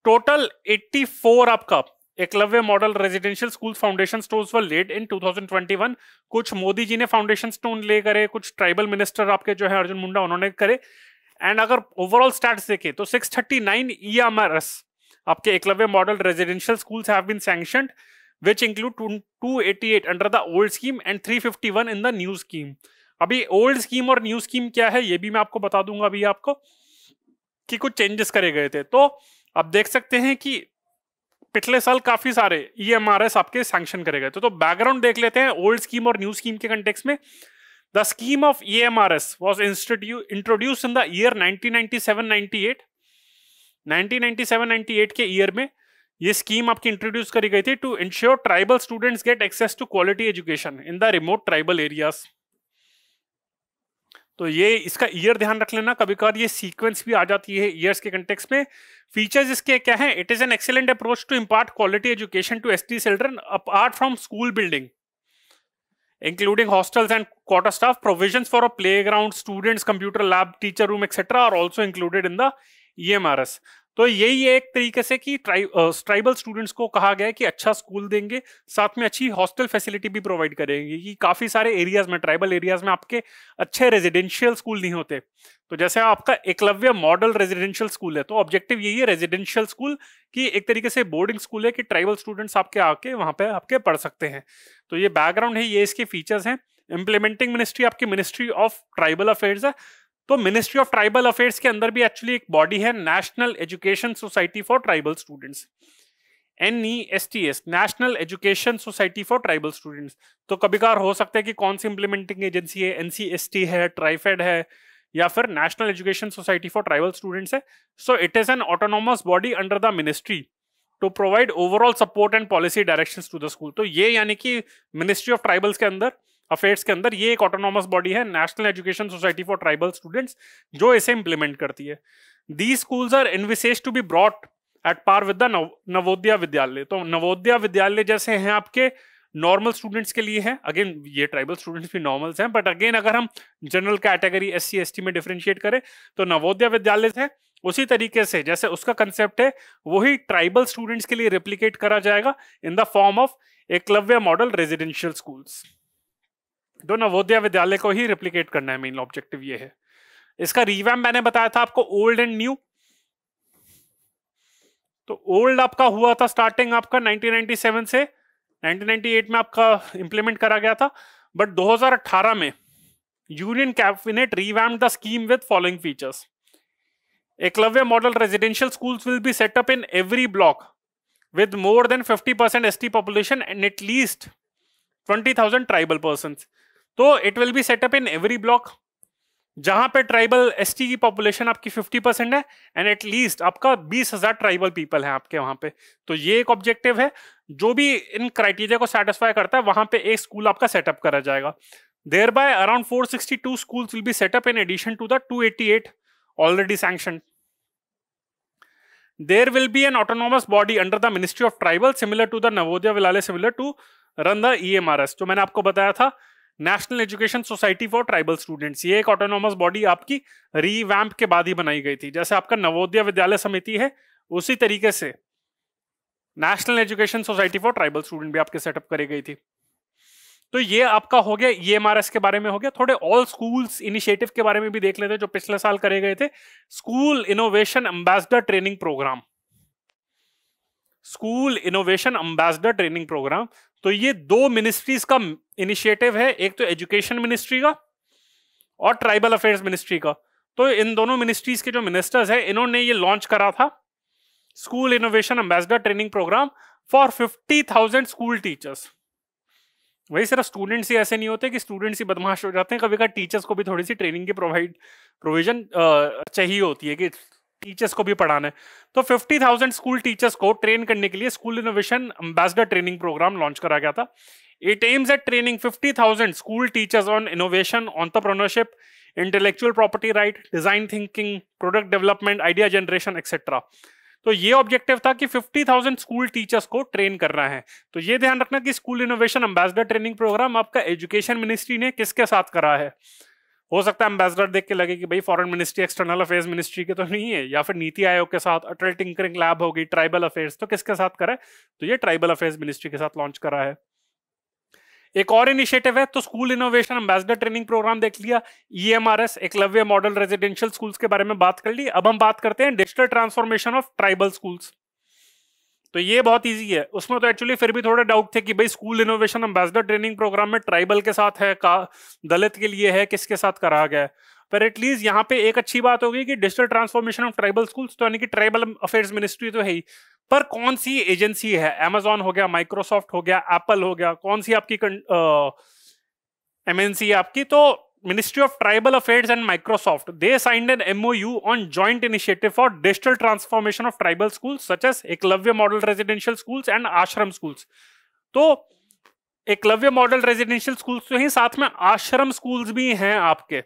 टोटल 84 आपका Eklavya model residential school foundation stones were laid in 2021। कुछ मोदी जी ने फाउंडेशन स्टोन ले करे, कुछ ट्राइबल मिनिस्टर आपके जो है अर्जुन मुंडा उन्होंने करे। एंड अगर ओवरऑल स्टैट्स देखे तो 639 EMRS आपके Eklavya model residential schools have been sanctioned, which include 288 under the old scheme and 351 in the new scheme. अभी ओल्ड स्कीम और न्यू स्कीम क्या है ये भी मैं आपको बता दूंगा अभी आपको, कि कुछ चेंजेस करे गए थे। तो आप देख सकते हैं कि पिछले साल काफी सारे EMRS आपके सैंक्शन करे गए थे। तो बैकग्राउंड देख लेते हैं ओल्ड स्कीम और न्यू स्कीम के कंटेक्स्ट में। The scheme of EMRS was introduced in the year 1997-98। 1997-98 के ईयर में ये स्कीम आपकी इंट्रोड्यूस करी गई थी to ensure tribal students get access to quality education in the remote tribal areas. तो ये इसका ईयर ध्यान रख लेना, कभी कभार ये सीक्वेंस भी आ जाती है ईयर्स के कंटेक्स्ट में। फीचर्स इसके क्या है? It is an excellent approach to impart quality education to ST children apart from school building, including hostels and quarter staff. Provisions for a playground, students, computer lab, teacher room, etc. are also included in the EMRS. तो यही है एक तरीके से कि tribal students को कहा गया है कि अच्छा स्कूल देंगे, साथ में अच्छी हॉस्टल फैसिलिटी भी प्रोवाइड करेंगे। कि काफी सारे एरियाज में, ट्राइबल एरियाज में आपके अच्छे रेजिडेंशियल स्कूल नहीं होते। तो जैसे आपका एकलव्य मॉडल रेजिडेंशियल स्कूल है, तो ऑब्जेक्टिव यही है रेजिडेंशियल स्कूल की, एक तरीके से बोर्डिंग स्कूल है कि ट्राइबल स्टूडेंट्स आपके आके वहां पे आपके पढ़ सकते हैं। तो ये बैकग्राउंड है, ये इसके फीचर्स हैं। इंप्लीमेंटिंग मिनिस्ट्री आपकी मिनिस्ट्री ऑफ ट्राइबल अफेयर्स है। तो मिनिस्ट्री ऑफ ट्राइबल अफेयर्स के अंदर भी एक्चुअली एक बॉडी है, national education society for tribal students, NESTS, national education society for tribal students. तो कभी कभार हो सकता है कि कौन सी इंप्लीमेंटिंग एजेंसी है, NCST है, ट्राइफेड है, या फिर national education society for tribal students है। So it is an autonomous body under the ministry to provide overall support and policy directions to the school. तो ये यानी कि मिनिस्ट्री ऑफ ट्राइबल्स के अंदर, अफेयर्स के अंदर, ये एक ऑटोनोमस बॉडी है, national education society for tribal students, जो इसे इंप्लीमेंट करती है। These schools are envisaged to be brought at par with the Navodaya Vidyalaya. तो नवोदय विद्यालय जैसे हैं आपके नॉर्मल स्टूडेंट्स के लिए है, अगेन ये ट्राइबल स्टूडेंट्स भी नॉर्मल्स हैं, बट अगेन अगर हम जनरल कैटेगरी SC ST में डिफरेंशिएट करें तो नवोदय विद्यालय है, उसी तरीके से जैसे उसका कंसेप्ट है वही ट्राइबल स्टूडेंट्स के लिए रेप्लिकेट करा जाएगा in the form of Eklavya model residential schools. तो नवोदय विद्यालय को ही रेप्लिकेट करना है, मेन ऑब्जेक्टिव ये है। इसका रिवैम्प मैंने बताया था आपको ओल्ड एंड न्यू। तो ओल्ड आपका हुआ था स्टार्टिंग आपका 1997 से 1998 में आपका इंप्लीमेंट करा गया था, बट 2018 में union cabinet revamped the scheme with following features. Eklavya model residential schools will be set up in every block with more than 50% ST population and at least 20,000 tribal persons। तो it will be set up in every block जहां पे tribal ST की population आपकी 50% है and at least आपका 20,000 tribal people है आपके वहां पे। तो ये एक ऑब्जेक्टिव है, जो भी इन क्राइटेरिया को सेटिस्फाई करता है वहां पे एक स्कूल आपका सेटअप करा जाएगा। Thereby around 462 schools will be set up in addition to the 288 already sanctioned। There will be an autonomous body under the Ministry of Tribal similar to the Navodaya Vidyalaya, similar to run the EMRS। जो मैंने आपको बताया था national education society for tribal students, ये एक autonomous body आपकी revamp के बाद ही बनाई गई थी। जैसे आपका नवोदय विद्यालय समिति है उसी तरीके से national education society for tribal student भी आपके सेटअप करी गई थी। तो ये आपका हो गया EMRS के बारे में हो गया। थोड़े ऑल स्कूल्स इनिशिएटिव के बारे में भी देख लेते हैं जो पिछले साल करे गए थे। School innovation ambassador training programme, school innovation ambassador training programme. तो ये दो मिनिस्ट्रीज का इनिशिएटिव है, एक तो एजुकेशन मिनिस्ट्री का और ट्राइबल अफेयर्स मिनिस्ट्री का। तो इन दोनों मिनिस्ट्रीज के जो मिनिस्टर्स है इन्होंने ये लॉन्च करा था school innovation ambassador training programme for 50,000 school teachers. वही सिर्फ स्टूडेंट्स ही ऐसे नहीं होते कि स्टूडेंट्स ही बदमाश हो जाते हैं, कभी कभी टीचर्स को भी थोड़ी सी ट्रेनिंग की प्रोविजन चाहिए होती है कि टीचर्स को भी पढ़ाना है। तो 50,000 स्कूल टीचर्स को ट्रेन करने के लिए school innovation ambassador training programme launch करा गया था। It aims at training 50,000 school teachers on innovation, entrepreneurship, intellectual property right, design thinking, product development, idea generation etcetera. तो ये ऑब्जेक्टिव था कि 50,000 स्कूल टीचर्स को ट्रेन करना है। तो ये ध्यान रखना कि school innovation ambassador training programme आपका एजुकेशन मिनिस्ट्री ने किसके साथ करा है। हो सकता है एम्बेसडर देख के लगे कि भाई foreign ministry, external affairs ministry के तो नहीं है, या फिर नीति आयोग के साथ, अटल टिंकरिंग लैब होगी, ट्राइबल अफेयर्स, तो किसके साथ करा है? तो ये ट्राइबल अफेयर्स मिनिस्ट्री के साथ लॉन्च करा है। एक और इनिशिएटिव है तो school innovation ambassador training programme देख लिया, EMRS Eklavya model residential schools के बारे में बात कर ली। अब हम बात करते हैं digital transformation of tribal schools. तो ये बहुत इजी है, उसमें तो एक्चुअली फिर भी थोड़े डाउट थे कि भाई school innovation ambassador training programme में ट्राइबल के साथ है का दलित के लिए है, किसके साथ करा गया है। पर एटलीस्ट यहाँ पे एक अच्छी बात होगी कि digital transformation of tribal schools, तो यानी कि ट्राइबल अफेयर्स मिनिस्ट्री तो है ही, पर कौन सी एजेंसी है? Amazon हो गया, माइक्रोसॉफ्ट हो गया, एप्पल हो गया, कौन सी आपकी MNC है आपकी? तो ministry of tribal affairs and Microsoft, they signed an MOU on joint initiative for digital transformation of tribal schools such as Eklavya model residential schools and ashram schools. तो एकलव्य मॉडल रेजिडेंशियल स्कूल्स तो ही, साथ में आश्रम स्कूल्स भी हैं आपके।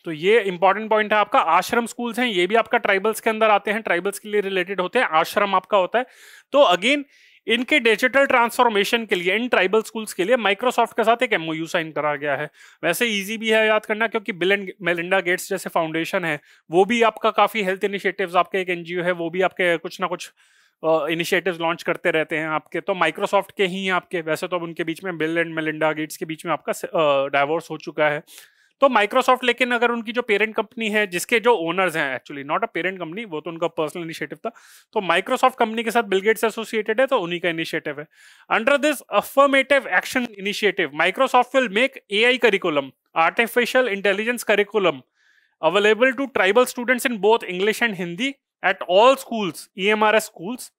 तो ये इंपॉर्टेंट पॉइंट है आपका, आश्रम स्कूल्स हैं, ये भी आपका ट्राइबल्स के अंदर आते हैं, ट्राइबल्स के लिए रिलेटेड होते हैं, आश्रम आपका होता है। तो अगेन इनके डिजिटल ट्रांसफॉर्मेशन के लिए इन ट्राइबल स्कूल्स के लिए माइक्रोसॉफ्ट के साथ एक MOU साइन करा गया है। वैसे इजी भी है याद करना, क्योंकि बिल एंड मेलिंडा गेट्स जैसे फाउंडेशन है वो भी आपका काफी हेल्थ इनिशिएटिव्स, आपके एक NGO है, वो भी आपके कुछ ना कुछ इनिशिएटिव्स लॉन्च करते रहते हैं आपके। तो माइक्रोसॉफ्ट के ही आपके, वैसे तो अब उनके बीच में बिल एंड मेलिंडा गेट्स के बीच में आपका डाइवोर्स हो चुका है। तो माइक्रोसॉफ्ट, लेकिन अगर उनकी जो पेरेंट कंपनी है, जिसके जो ओनर्स हैं, actually not a parent company, वो तो उनका पर्सनल इनिशिएटिव था, तो माइक्रोसॉफ्ट कंपनी के साथ बिल गेट्स एसोसिएटेड है, तो उन्हीं का इनिशिएटिव है। Under this affirmative action initiative Microsoft will make AI curriculum, artificial intelligence curriculum available to tribal students in both English and Hindi at all schools, EMRS schools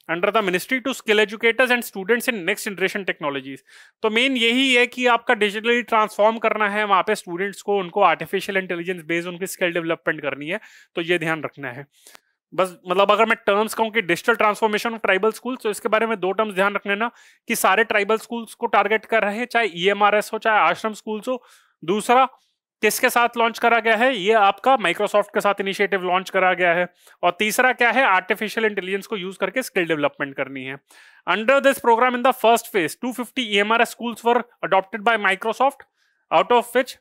under the ministry to skill educators and students in next generation technologies. तो main यही है कि आपका digitally transform करना है वहां पे students को, उनको आर्टिफिशियल इंटेलिजेंस बेस्ड उनकी स्किल डेवलपमेंट करनी है। तो ये ध्यान रखना है बस। मतलब अगर मैं टर्म्स कहूँ कि digital transformation of tribal schools, तो इसके बारे में दो टर्म्स ध्यान रख लेना कि सारे ट्राइबल स्कूल्स को टारगेट कर रहे हैं, चाहे EMRS हो चाहे आश्रम स्कूल्स हो। दूसरा, किसके साथ लॉन्च करा गया है? ये आपका माइक्रोसॉफ्ट के साथ इनिशिएटिव लॉन्च करा गया है। और तीसरा क्या है? आर्टिफिशियल इंटेलिजेंस को यूज करके स्किल डेवलपमेंट करनी है। Under this programme in the first phase 250 EMRS schools were adopted by Microsoft, out of which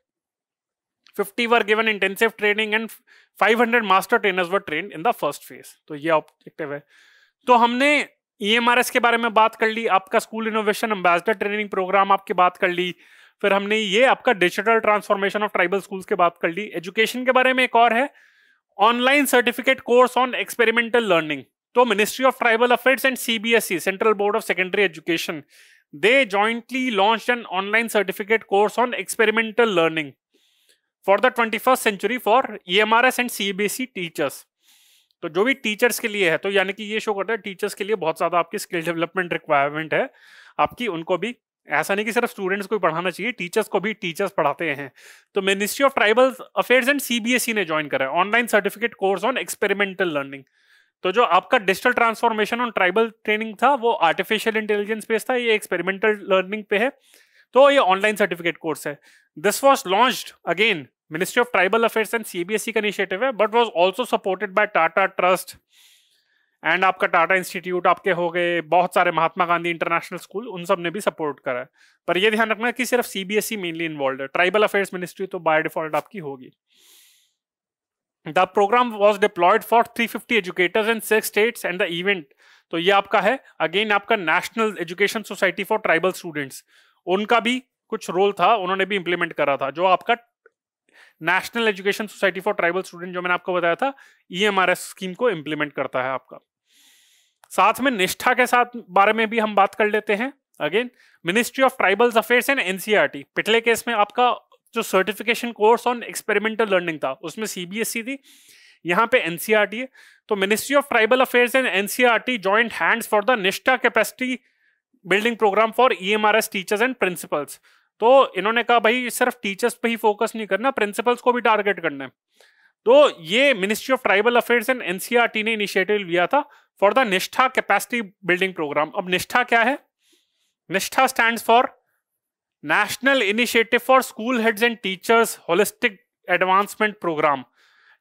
50 were given intensive training and 500 master trainers were trained in the first phase। तो ये objective है। तो हमने EMRS के बारे में बात कर ली, आपका school innovation ambassador training programme आपकी बात कर ली, फिर हमने ये आपका digital transformation of tribal schools के बात कर ली। एजुकेशन के बारे में एक और है, online certificate course on experimental learning. तो ministry of tribal affairs and CBSE central board of secondary education, they jointly launched an online certificate course on experimental learning for the 21st century for EMRS and CBSE teachers. तो जो भी teachers के लिए है, तो यानी कि ये शो करता है टीचर्स के लिए बहुत ज्यादा आपकी स्किल डेवलपमेंट रिक्वायरमेंट है आपकी, उनको भी ऐसा नहीं कि सिर्फ स्टूडेंट्स को ही पढ़ाना चाहिए, टीचर्स को भी टीचर्स पढ़ाते हैं। तो ministry of tribal affairs and CBSE ने ज्वाइन करा है online certificate course on experimental learning. तो जो आपका digital transformation on tribal training था वो आर्टिफिशियल इंटेलिजेंस पे था, ये एक्सपेरिमेंटल लर्निंग पे है, तो ये ऑनलाइन सर्टिफिकेट कोर्स है। This was launched again ministry of tribal affairs and CBSE का इनिशिएटिव है, but was also supported by Tata trust and आपका टाटा इंस्टीट्यूट आपके हो गए, बहुत सारे महात्मा गांधी इंटरनेशनल स्कूल, उन सब ने भी सपोर्ट करा है। पर ये ध्यान रखना कि सिर्फ CBSE मेनली इन्वॉल्व है, ट्राइबल अफेयर्स मिनिस्ट्री तो बाय डिफॉल्ट आपकी होगी। The programme was deployed for 350 educators in 6 states and the event, तो ये आपका है अगेन आपका national education society for tribal students, उनका भी कुछ रोल था, उन्होंने भी इंप्लीमेंट करा था। जो आपका national education society for tribal student जो मैंने आपको बताया था, EMRS स्कीम को इंप्लीमेंट करता है आपका। साथ में निष्ठा के साथ बारे में भी हम बात कर लेते हैं। Again ministry of tribals affairs and NCERT, पिछले केस में आपका जो certification course on experimental learning था उसमें CBSE थी, यहाँ पे NCERT है। तो ministry of tribal affairs and NCERT joint hands for the निष्ठा capacity building programme for EMRS teachers and principals. तो इन्होंने कहा भाई सिर्फ टीचर्स पे ही फोकस नहीं करना, प्रिंसिपल्स को भी टारगेट करना है। तो ये ministry of tribal affairs and NCERT ने इनिशिएटिव लिया था फॉर द निष्ठा कैपेसिटी बिल्डिंग प्रोग्राम। अब निष्ठा क्या है? NISHTHA stands for national initiative for school heads and teachers holistic advancement programme,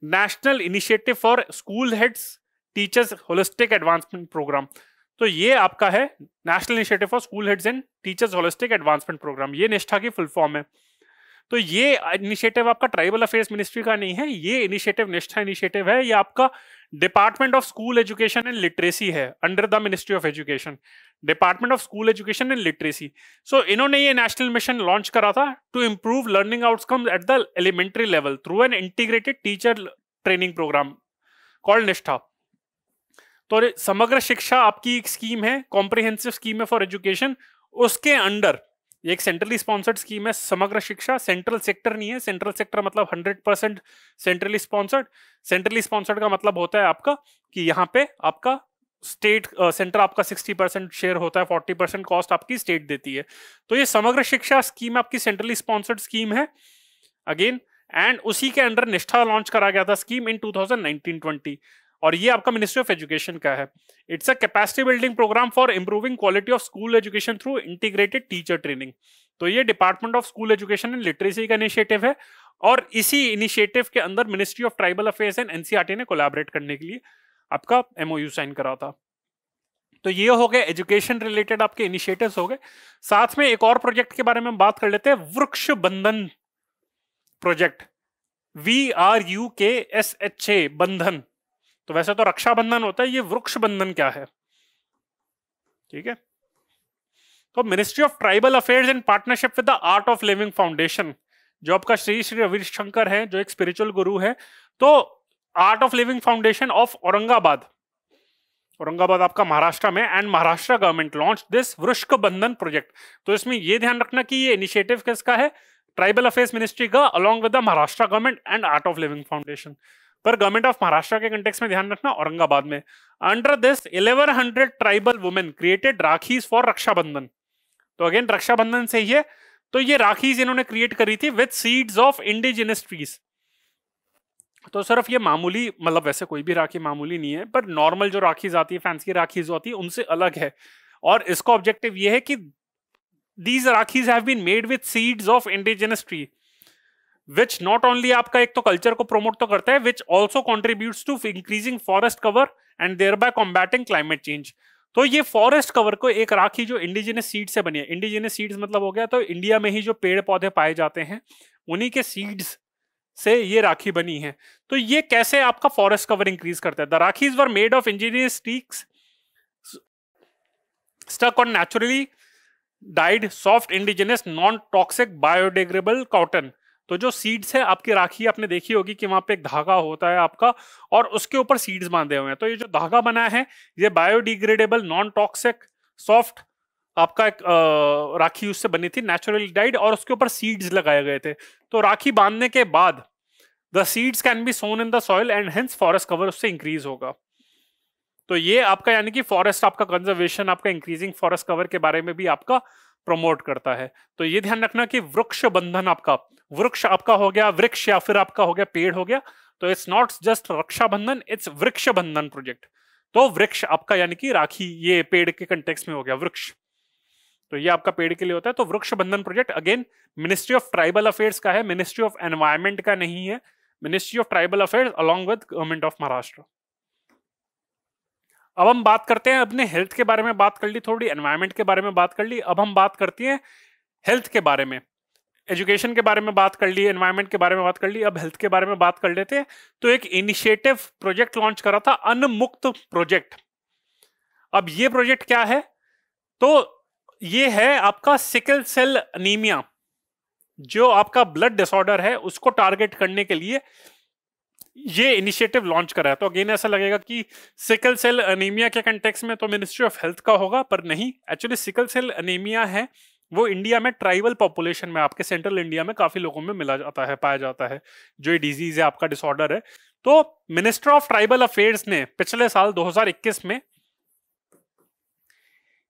national initiative for school heads teachers holistic advancement programme. तो ये आपका है national initiative for school heads and teachers holistic advancement programme, ये निष्ठा की full form है। तो ये initiative आपका ट्राइबल अफेयर्स मिनिस्ट्री का नहीं है, ये इनिशिएटिव निष्ठा इनिशिएटिव है, ये आपका department of school education and literacy है, under the ministry of education, department of school education and literacy. So इन्होंने ये नेशनल मिशन लॉन्च करा था to improve learning outcomes at the elementary level through an integrated teacher training programme called Nishtha. तो समग्र शिक्षा आपकी एक scheme है, comprehensive scheme है for education, उसके अंडर एक सेंट्रली स्पॉन्सर्ड स्कीम है समग्र शिक्षा, सेंट्रल सेक्टर नहीं है, सेंट्रल सेक्टर मतलब 100% सेंट्रली स्पॉन्सर्ड, सेंट्रली स्पॉन्सर्ड का मतलब होता है आपका कि यहाँ पे आपका स्टेट सेंटर आपका 60% शेयर होता है, 40% कॉस्ट आपकी स्टेट देती है। तो ये समग्र शिक्षा स्कीम आपकी सेंट्रली स्पॉन्सर्ड स्कीम है अगेन, एंड उसी के अंडर निष्ठा लॉन्च करा गया था स्कीम इन 2019-20, और ये आपका मिनिस्ट्री ऑफ एजुकेशन का है। It's a capacity building programme for improving quality of school education through integrated teacher training. तो ये department of school education and literacy का इनिशिएटिव है, और इसी इनिशिएटिव के अंदर ministry of tribal affairs and NCERT ने कोलैबोरेट करने के लिए आपका MOU साइन करा था। तो ये हो गए एजुकेशन रिलेटेड आपके इनिशिएटिव्स हो गए। साथ में एक और प्रोजेक्ट के बारे में बात कर लेते हैं, वृक्ष बंधन प्रोजेक्ट, VRUKSHA बंधन। तो वैसे तो रक्षाबंधन होता है, ये वृक्ष बंधन क्या है? ठीक है, तो ministry of tribal affairs in partnership with the art of Living foundation, जो आपका श्री श्री रविशंकर है, जो एक स्पिरिचुअल गुरु है, तो art of Living foundation of Aurangabad, Aurangabad आपका महाराष्ट्र में, and Maharashtra government launch this वृक्ष बंधन प्रोजेक्ट। तो इसमें ये ध्यान रखना कि ये इनिशिएटिव किसका है? ट्राइबल अफेयर्स मिनिस्ट्री का, along with the Maharashtra government and Art of Living Foundation. पर गवर्नमेंट ऑफ महाराष्ट्र के कंटेक्स्ट में ध्यान रखना औरंगाबाद में। Under this 1100 tribal women created rakhis for Rakshabandhan. तो अगेन रक्षाबंधन से ही है, तो ये राखीज इन्होंने क्रिएट करी थी with seeds of indigenous trees. तो सिर्फ ये मामूली, मतलब वैसे कोई भी राखी मामूली नहीं है, पर नॉर्मल जो राखीज आती है, फैंसी राखीज होती है, उनसे अलग है। और इसका ऑब्जेक्टिव ये है कि these rakhis have been made with seeds of indigenous tree which not only आपका एक तो कल्चर को प्रोमोट तो करता है, which also contributes to increasing forest cover and thereby combating climate change. तो ये फॉरेस्ट कवर को एक राखी जो इंडिजिनस सीड से बनी है, इंडिजिनस सीड्स मतलब हो गया तो इंडिया में ही जो पेड़ पौधे पाए जाते हैं उन्हीं के सीड्स से ये राखी बनी है। तो ये कैसे आपका फॉरेस्ट कवर इंक्रीज करता है? The rakhis were made of ingenious sticks stuck on naturally dyed soft indigenous non toxic biodegradable cotton. तो जो सीड्स है आपकी राखी आपने देखी होगी कि वहां पे एक धागा होता है आपका और उसके ऊपर सीड्स बांधे हुए हैं। तो ये जो धागा बना है ये बायोडिग्रेडेबल नॉन टॉक्सिक सॉफ्ट आपका एक राखी उससे बनी थी, नेचुरली डाइड, और उसके ऊपर सीड्स लगाए गए थे। तो राखी बांधने के बाद the seeds can be sown in the soil and hence forest cover उससे इंक्रीज होगा। तो ये आपका यानी कि फॉरेस्ट आपका कंजर्वेशन, आपका इंक्रीजिंग फॉरेस्ट कवर के बारे में भी आपका प्रमोट करता है। तो ये ध्यान रखना कि वृक्ष बंधन आपका, वृक्ष आपका हो गया वृक्ष या फिर आपका हो गया पेड़ हो गया, तो it's not just Rakshabandhan, it's Vriksha Bandhan project. तो वृक्ष आपका यानी कि राखी ये पेड़ के कंटेक्स्ट में हो गया वृक्ष, तो ये आपका पेड़ के लिए होता है। तो वृक्ष Bandhan project again ministry of tribal affairs का है, मिनिस्ट्री ऑफ एनवायरमेंट का नहीं है, ministry of tribal affairs along with government of Maharashtra. अब हम बात करते हैं, अपने हेल्थ के बारे में बात कर ली, थोड़ी एनवायरमेंट के बारे में बात कर ली, अब हम बात करते हैं हेल्थ के बारे में। एजुकेशन के बारे में बात कर ली, एनवायरमेंट के बारे में बात कर ली, अब हेल्थ के बारे में बात कर लेते हैं। तो एक इनिशिएटिव प्रोजेक्ट लॉन्च करा था, अनमुक्त प्रोजेक्ट। अब ये प्रोजेक्ट क्या है? तो ये है आपका सिकल सेल अनीमिया, जो आपका ब्लड डिसऑर्डर है उसको टारगेट करने के लिए ये इनिशिएटिव लॉन्च करा है। तो अगेन ऐसा लगेगा कि सिकल सेल अनीमिया के कंटेक्स्ट में तो मिनिस्ट्री ऑफ हेल्थ का होगा, पर नहीं, एक्चुअली सिकल सेल अनीमिया है वो इंडिया में ट्राइबल पॉपुलेशन में, आपके सेंट्रल इंडिया में काफी लोगों में मिला जाता है, पाया जाता है, जो ये डिजीज है आपका डिसऑर्डर है। तो मिनिस्टर ऑफ ट्राइबल अफेयर्स ने पिछले साल 2021 में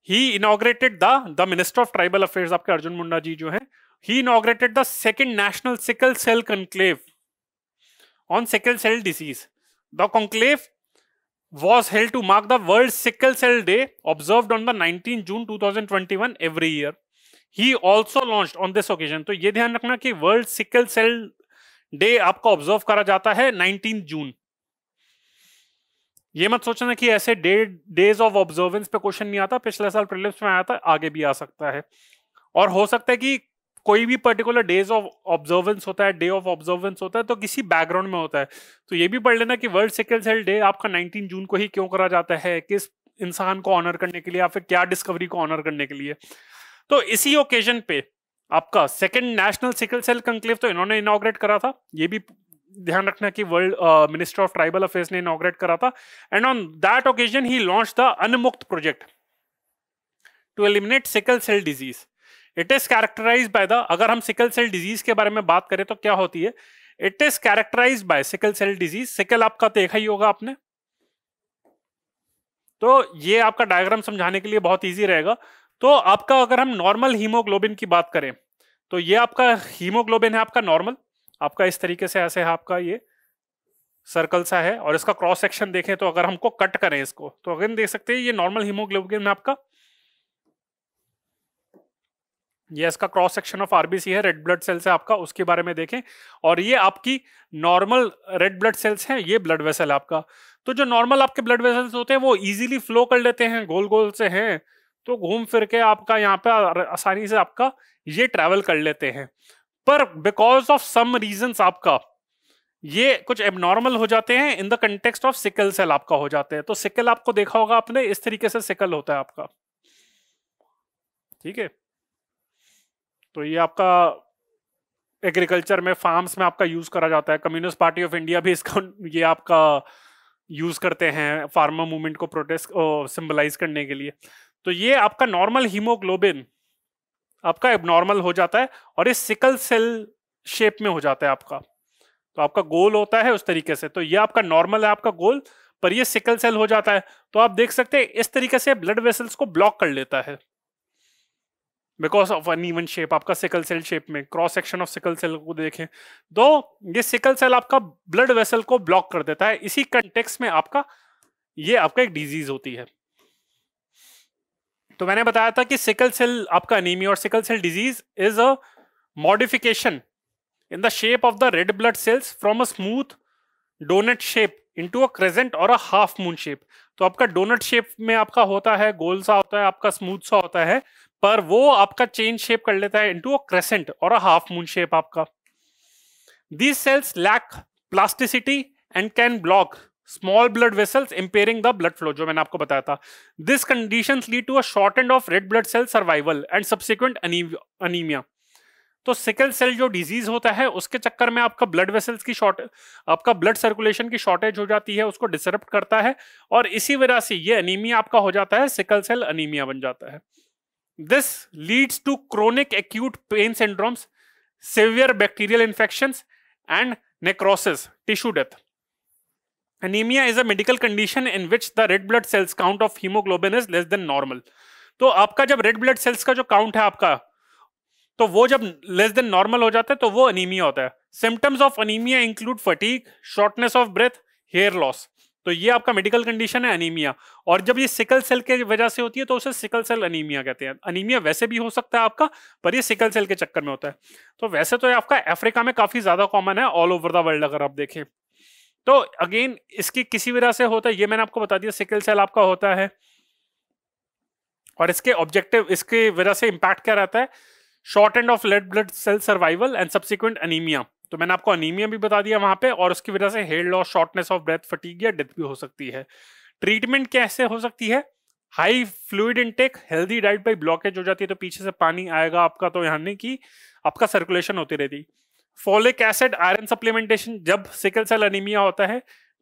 he inaugurated the minister of tribal affairs आपके अर्जुन मुंडा जी जो है, he inaugurated the second national sickle cell conclave on sickle cell disease. The conclave was held to mark the world sickle cell day observed on the 19 June 2021 every year. He also launched on this occasion, तो ये ध्यान रखना कि world sickle cell day आपका observe करा जाता है 19 जून। ये मत सोचना कि ऐसे डेज ऑफ ऑब्जर्वेंस पे क्वेश्चन नहीं आता, पिछले साल प्रीलिम्स में आया था, आगे भी आ सकता है। और हो सकता है कि कोई भी पर्टिकुलर डेज ऑफ ऑब्जर्वेंस होता है, डे ऑफ ऑब्जर्वेंस होता है तो किसी बैकग्राउंड में होता है। तो ये भी पढ़ लेना कि वर्ल्ड सिकल सेल डे आपका 19 जून को ही क्यों करा जाता है, किस इंसान को ऑनर करने के लिए या फिर क्या डिस्कवरी को ऑनर करने के लिए। तो इसी ओकेजन पे आपका second national sickle cell conclave तो इन्होंने इनॉग्रेट करा था, ये भी ध्यान रखना कि world minister of tribal affairs ने इनॉग्रेट करा था। एंड ऑन दैट ओकेजन ही launch the Anmukt project to eliminate sickle cell disease. It is characterise by the, अगर हम सिकल सेल डिजीज के बारे में बात करें तो क्या होती है, it is characterise by sickle cell disease. Sickle आपका देखा ही होगा आपने, तो ये आपका डायग्राम समझाने के लिए बहुत इजी रहेगा। तो आपका अगर हम नॉर्मल हीमोग्लोबिन की बात करें तो ये आपका हीमोग्लोबिन है आपका नॉर्मल, आपका इस तरीके से ऐसे है आपका ये सर्कल सा है, और इसका क्रॉस सेक्शन देखें तो अगर हमको कट करें इसको तो अगर देख सकते हैं ये नॉर्मल हीमोग्लोबिन आपका, ये इसका क्रॉस सेक्शन ऑफ आरबीसी है, रेड ब्लड सेल्स है आपका, उसके बारे में देखें। और ये आपकी नॉर्मल रेड ब्लड सेल्स हैं, ये ब्लड वेसल है आपका। तो जो नॉर्मल आपके ब्लड वेसल्स होते हैं वो इजीली फ्लो कर लेते हैं, गोल गोल से हैं, तो घूम फिर के आपका यहाँ पे आसानी से आपका ये ट्रैवल कर लेते हैं। पर बिकॉज ऑफ सम रीजंस आपका ये कुछ एबनॉर्मल हो जाते हैं in the context of sickle cell आपका हो जाते हैं। तो सिकल आपको देखा होगा आपने, इस तरीके से सिकल होता है आपका, ठीक है। तो ये आपका एग्रीकल्चर में, फार्म्स में आपका यूज करा जाता है। कम्युनिस्ट पार्टी ऑफ इंडिया भी इसका ये आपका यूज करते हैं फार्मर मूवमेंट को प्रोटेस्ट सिंबलाइज करने के लिए। तो ये आपका नॉर्मल हीमोग्लोबिन आपका एबनॉर्मल हो जाता है और इस सिकल सेल शेप में हो जाता है आपका। तो आपका गोल होता है उस तरीके से, तो ये आपका नॉर्मल है आपका गोल, पर ये सिकल सेल हो जाता है। तो आप देख सकते हैं इस तरीके से ब्लड वेसल्स को ब्लॉक कर लेता है बिकॉज ऑफ अनइवन शेप आपका सिकल सेल शेप में। Cross section of sickle cell को देखें तो ये सिकल सेल आपका ब्लड वेसल को ब्लॉक कर देता है। इसी कंटेक्स्ट में आपका ये आपका एक डिजीज होती है। तो मैंने बताया था कि सिकल सेल आपका अनीमिया और sickle cell disease is a modification in the shape of the red blood cells from a smooth donut shape into a crescent और अ हाफ मून शेप। तो आपका डोनट शेप में आपका होता है, गोल सा होता है, आपका स्मूथ सा होता है, पर वो आपका चेंज शेप कर लेता है इनटू अ क्रेसेंट और अ हाफ मून शेप आपका। These cells lack plasticity and can block small blood vessels, impairing the blood flow, जो मैंने आपको बताया था। This conditions lead to a shortened of red blood cell survival and subsequent anemia। तो sickle cell जो disease होता है उसके चक्कर में आपका ब्लड वेसल्स की शॉर्ट, आपका ब्लड सर्कुलेशन की शॉर्टेज हो जाती है, उसको डिसरप्ट करता है, और इसी वजह से ये अनीमिया आपका हो जाता है, सिकल सेल अनीमिया बन जाता है। This leads to chronic acute pain syndromes, severe bacterial infections and necrosis, tissue death. Anemia is a medical condition in which the red blood cells count of hemoglobin is less than normal। तो आपका जब red blood sales का जो count है आपका, तो वो जब लेस देन नॉर्मल हो जाता है तो वो अनीमिया होता है। Symptoms of anaemia include fatigue, shortness of breath, hair loss. तो ये आपका मेडिकल कंडीशन है अनीमिया, और जब ये सिकल सेल के वजह से होती है तो उसे सिकल सेल अनीमिया कहते हैं। अनीमिया वैसे भी हो सकता है आपका, पर ये सिकल सेल के चक्कर में होता है। तो वैसे तो ये आपका अफ्रीका में काफी ज्यादा कॉमन है, ऑल ओवर द वर्ल्ड अगर आप देखें तो। अगेन इसकी किसी वजह से होता है, ये मैंने आपको बता दिया, सिकल सेल आपका होता है, और इसके ऑब्जेक्टिव, इसके वजह से इंपैक्ट क्या रहता है, short end of red blood cell survival and subsequent anaemia. तो मैंने आपको अनीमिया भी बता दिया वहां पे, और उसकी वजह से hair loss, shortness of breath, fatigue या डेथ भी हो सकती है। ट्रीटमेंट कैसे हो सकती है, high fluid intake, healthy diet by blockage हो जाती है तो पीछे से पानी आएगा आपका, तो यानी कि आपका सर्कुलेशन होती रहती। फोलिक एसिड, आयरन सप्लीमेंटेशन जब सिकल सेल अनीमिया होता है,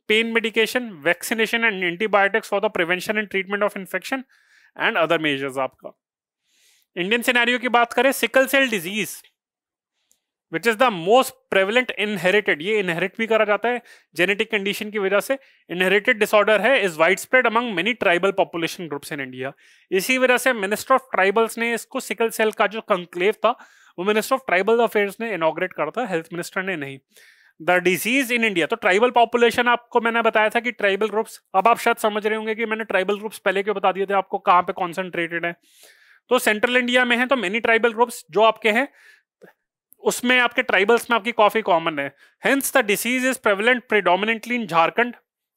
pain medication, vaccination and antibiotics for the prevention and treatment of infection and other measures आपका। इंडियन सिनेरियो की बात करें, sickle cell disease which is the most prevalent inherited, ये inherit भी करा जाता है जेनेटिक कंडीशन की वजह से, इनहेरिटेड डिसऑर्डर है, is wide spread among many tribal population groups in India. इसी वजह से मिनिस्टर ऑफ ट्राइबल्स ने इसको, सिकल सेल का जो कंक्लेव था वो मिनिस्टर ऑफ ट्राइबल अफेयर्स ने इनॉग्रेट करा था, हेल्थ मिनिस्टर ने नहीं। द डिजीज इन इंडिया, तो ट्राइबल पॉपुलेशन आपको मैंने बताया था कि ट्राइबल ग्रुप्स, अब आप शायद समझ रहे होंगे कि मैंने ट्राइबल ग्रुप्स पहले क्यों बता दिए थे आपको, कहाँ पे कॉन्सेंट्रेटेड है। तो सेंट्रल इंडिया में है तो मेनी ट्राइबल ग्रुप्स जो आपके हैं, उसमें आपके ट्राइबल्स में आपकी काफी कॉमन है। Hence the disease is prevalent predominantly in Jharkhand,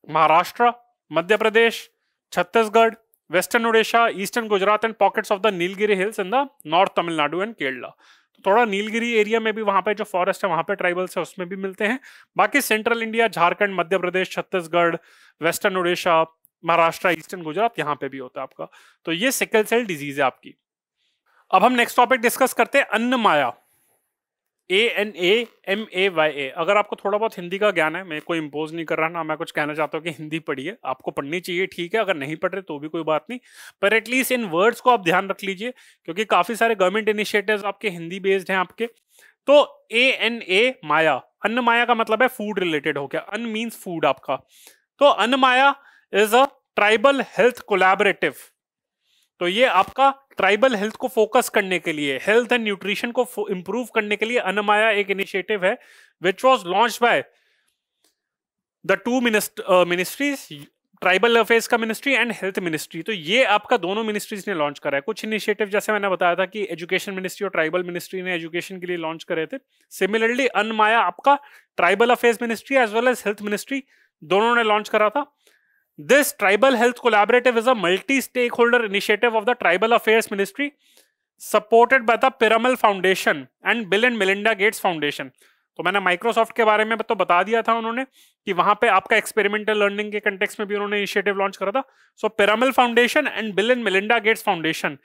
Maharashtra, Madhya Pradesh, Chhattisgarh, western Odisha, eastern Gujarat and pockets of the Nilgiri hills in the north Tamil Nadu and Kerala. तो थोड़ा नीलगिरी एरिया में भी, वहां पे जो फॉरेस्ट है वहां पे ट्राइबल्स है, उसमें भी मिलते हैं। बाकी central India, Jharkhand, Madhya Pradesh, Chhattisgarh, western Odisha, Maharashtra, eastern Gujarat, यहाँ पे भी होता है आपका। तो ये सिकल सेल डिजीज है आपकी। अब हम नेक्स्ट टॉपिक डिस्कस करते हैं, अन्नमाया, ANAMAYA। अगर आपको थोड़ा बहुत हिंदी का ज्ञान है, मैं कोई इंपोज नहीं कर रहा ना, मैं कुछ कहना चाहता हूँ कि हिंदी पढ़िए, आपको पढ़नी चाहिए ठीक है, अगर नहीं पढ़ रहे तो भी कोई बात नहीं, पर एटलीस्ट इन वर्ड्स को आप ध्यान रख लीजिए, क्योंकि काफी सारे गवर्नमेंट इनिशिएटिव्स आपके हिंदी बेस्ड हैं आपके। तो ANAMAYA, अन्नमाया का मतलब है फूड रिलेटेड हो गया, अन्न मीन्स फूड आपका। तो Annamaya is a tribal health collaborative. तो ये आपका ट्राइबल हेल्थ को फोकस करने के लिए, हेल्थ एंड न्यूट्रिशन को इंप्रूव करने के लिए अन्नमाया एक इनिशिएटिव है, which was launched by the two ministries, tribal affairs का मिनिस्ट्री एंड हेल्थ मिनिस्ट्री। तो ये आपका दोनों मिनिस्ट्रीज ने लॉन्च करा है। कुछ इनिशिएटिव जैसे मैंने बताया था कि एजुकेशन मिनिस्ट्री और ट्राइबल मिनिस्ट्री ने एजुकेशन के लिए लॉन्च करे थे, सिमिलरली अन्नमाया आपका tribal affairs ministry as well as health ministry दोनों ने लॉन्च करा था। This tribal health collaborative is a multi-stakeholder initiative of the Tribal Affairs Ministry, supported by the Piramal Foundation and Bill and Melinda Gates Foundation। तो मैंने Microsoft के बारे में तो बता दिया था उन्होंने कि वहां पे आपका एक्सपेरिमेंटल लर्निंग के कंटेक्स्ट में भी उन्होंने इनिशिएटिव लॉन्च करा था। So Piramal foundation and Bill and Melinda Gates foundation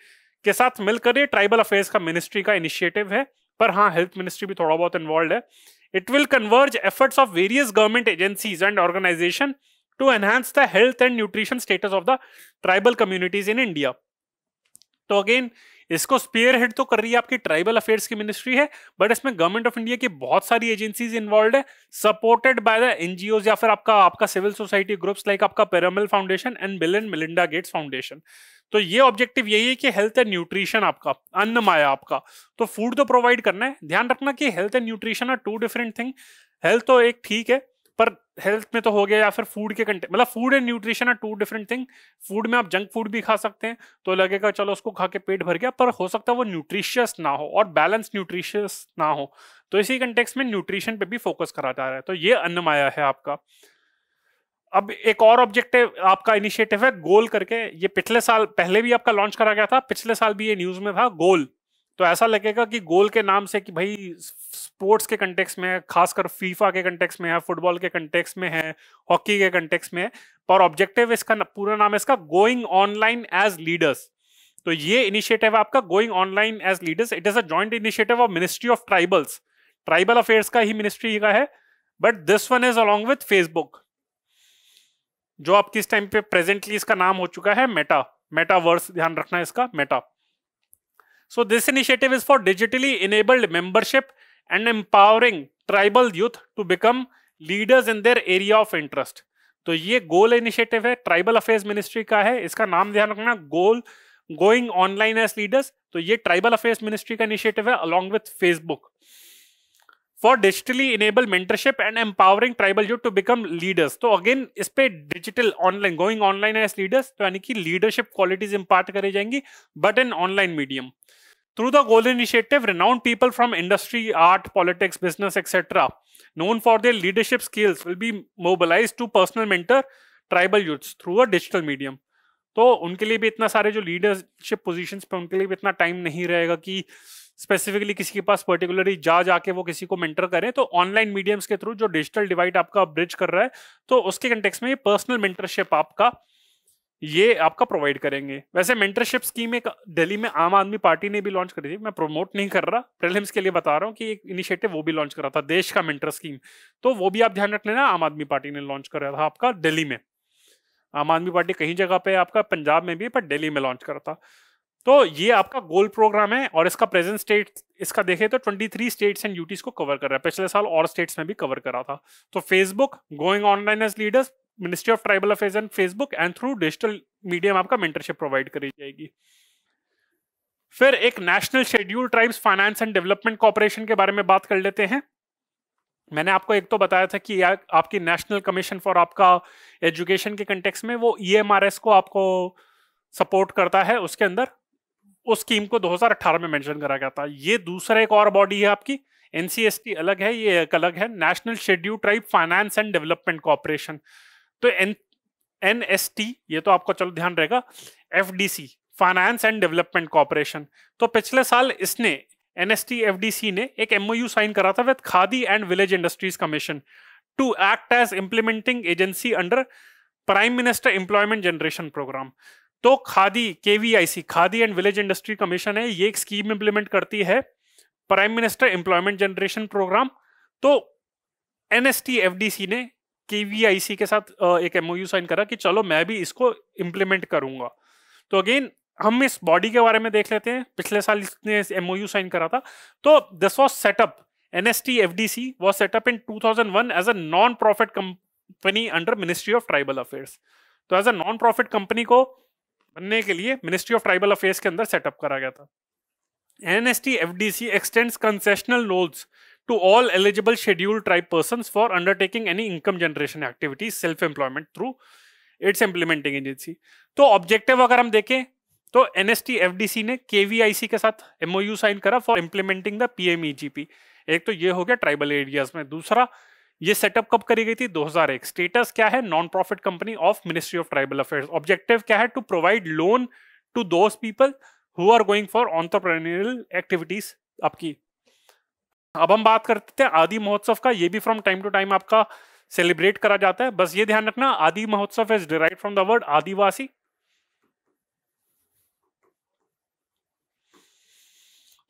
के साथ मिलकर ये ट्राइबल अफेयर्स का मिनिस्ट्री का इनिशिएटिव है, पर हाँ हेल्थ मिनिस्ट्री भी थोड़ा बहुत इन्वॉल्व है। It will converge efforts of various government agencies and organisation to enhance the health and nutrition status of the tribal communities in India। तो अगेन इसको स्पेयर हेड तो कर रही है आपकी ट्राइबल अफेयर्स की मिनिस्ट्री है, बट इसमें गवर्नमेंट ऑफ इंडिया की बहुत सारी एजेंसीज इन्वॉल्व है, सपोर्टेड बाय द एनजीओज या फिर आपका सिविल सोसाइटी ग्रुप्स लाइक आपका Piramal foundation and Bill and Melinda Gates foundation. तो ये ऑब्जेक्टिव यही है कि हेल्थ एंड न्यूट्रिशन आपका, अन्नमाया आपका, तो फूड तो प्रोवाइड करना है। ध्यान रखना कि health and nutrition are two different thing. Health तो एक ठीक है, पर हेल्थ में तो हो गया, या फिर फूड के कंटेंट, मतलब food and nutrition are two different thing. Food में आप जंक फूड भी खा सकते हैं तो लगेगा चलो उसको खा के पेट भर गया, पर हो सकता है वो न्यूट्रिशियस ना हो और बैलेंस न्यूट्रिशियस ना हो। तो इसी कंटेक्स्ट में न्यूट्रिशन पे भी फोकस करा जा रहा है। तो ये अन्नमाया है आपका। अब एक और ऑब्जेक्टिव आपका इनिशिएटिव है गोल करके, ये पिछले साल पहले भी आपका लॉन्च करा गया था, पिछले साल भी ये न्यूज में था गोल। तो ऐसा लगेगा कि गोल के नाम से कि भाई स्पोर्ट्स के कंटेक्स्ट में है, खासकर फीफा के कंटेक्स्ट में है, फुटबॉल के कंटेक्स्ट में है, हॉकी के कंटेक्स्ट में है, पर ऑब्जेक्टिव इसका पूरा नाम है इसका गोइंग ऑनलाइन एज लीडर्स। तो ये इनिशिएटिव आपका going online as leaders, it is a joint initiative of ministry of tribals, tribal affairs का ही मिनिस्ट्री का है, but this one is along with Facebook, जो आपकी इस टाइम पे प्रेजेंटली इसका नाम हो चुका है मेटा, मेटावर्स, ध्यान रखना है इसका Meta. So this initiative is for digitally enabled membership and empowering tribal youth to become leaders in their area of interest. तो ये गोल इनिशिएटिव है, ट्राइबल अफेयर्स मिनिस्ट्री का है, इसका नाम ध्यान रखना goal going online as leaders. तो ये ट्राइबल अफेयर्स मिनिस्ट्री का इनिशिएटिव है along with Facebook for digitally enable mentorship and empowering tribal youth to become leaders. तो अगेन इस पे digital online going online as leaders, तो यानी कि लीडरशिप क्वालिटीज इंपार्ट करी जाएंगी but in online medium. Through the goal initiative, renowned people from industry, art, politics, business, etc., known for their leadership skills, will be mobilized to personal mentor tribal youths through a digital medium. तो उनके लिए भी इतना सारे जो leadership positions पे उनके लिए भी इतना टाइम नहीं रहेगा कि स्पेसिफिकली किसी के पास पर्टिकुलरली जाके वो किसी को मेंटर करें। तो ऑनलाइन मीडियम्स के थ्रू जो डिजिटल डिवाइड आपका ब्रिज कर रहा है, तो उसके कंटेक्स्ट में ये पर्सनल मेंटरशिप आपका ये आपका प्रोवाइड करेंगे। वैसे मेंटरशिप स्कीम एक दिल्ली में आम आदमी पार्टी ने भी लॉन्च करी थी, मैं प्रमोट नहीं कर रहा, प्रीलिम्स के लिए बता रहा हूँ कि एक इनिशिएटिव वो भी लॉन्च करा था, देश का मेंटर स्कीम। तो वो भी आप ध्यान रख लेना, आम आदमी पार्टी ने लॉन्च करा था आपका दिल्ली में। आम आदमी पार्टी कहीं जगह पे आपका पंजाब में भी, पर दिल्ली में लॉन्च करा था। तो ये आपका गोल प्रोग्राम है और इसका प्रेजेंट स्टेट इसका देखें तो 23 स्टेट्स एंड यूटीज को कवर कर रहा है, पिछले साल और स्टेट्स में भी कवर करा था। तो Facebook going online as leaders, ministry of tribal affairs and Facebook, and through digital medium आपका मेंटरशिप प्रोवाइड करी जाएगी। फिर एक national schedule tribes finance and development corporation के बारे में बात कर लेते हैं। मैंने आपको एक तो बताया था कि आपकी नेशनल कमीशन फॉर आपका एजुकेशन के कंटेक्स्ट में वो EMRS को आपको सपोर्ट करता है, उसके अंदर उस स्कीम को 2018 में मेंशन करा गया था। ये दूसरा एक और बॉडी है आपकी, NCST अलग है, ये एक अलग है, national schedule tribe finance and development corporation. तो NST ये तो आपको चलो ध्यान रहेगा, FDC finance and development corporation. तो पिछले साल इसने NST FDC ने एक MOU साइन करा था with Khadi and village industries commission to act as implementing agency under prime minister employment generation programme. तो Khadi KVIC Khadi and village industry commission है, ये एक स्कीम इंप्लीमेंट करती है prime minister employment generation programme. तो NST FDC ने KVIC के साथ एक MOU साइन करा कि चलो मैं भी इसको इंप्लीमेंट करूंगा। तो अगेन हम इस बॉडी के बारे में देख लेते हैं, पिछले साल इसने MOU साइन करा था। तो this was set up, NST FDC was set up in 2001 as a non profit company under ministry of tribal affairs. तो as a non profit company को बनने के लिए मिनिस्ट्री ऑफ ट्राइबल अफेयर्स के अंदर सेटअप करा गया था। NST FDC extends concessional loans to all eligible scheduled tribe persons for undertaking any income generation activities, self-employment through its implementing agency. तो ऑब्जेक्टिव अगर हम देखें तो NST FDC ने KVIC के साथ MOU साइन करा फॉर इम्प्लीमेंटिंग द PMEGP। एक तो ये हो गया ट्राइबल एरियाज में। दूसरा, ये सेटअप कब करी गई थी? 2001। स्टेटस क्या है? Non profit company of ministry of tribal affairs. Objective क्या है? To provide loan to those people who are going for entrepreneurial activities आपकी। अब हम बात करते हैं आदि महोत्सव का। ये भी फ्रॉम टाइम टू टाइम आपका सेलिब्रेट करा जाता है। बस ये ध्यान रखना, Aadi Mahotsav is derived from the word adivasi.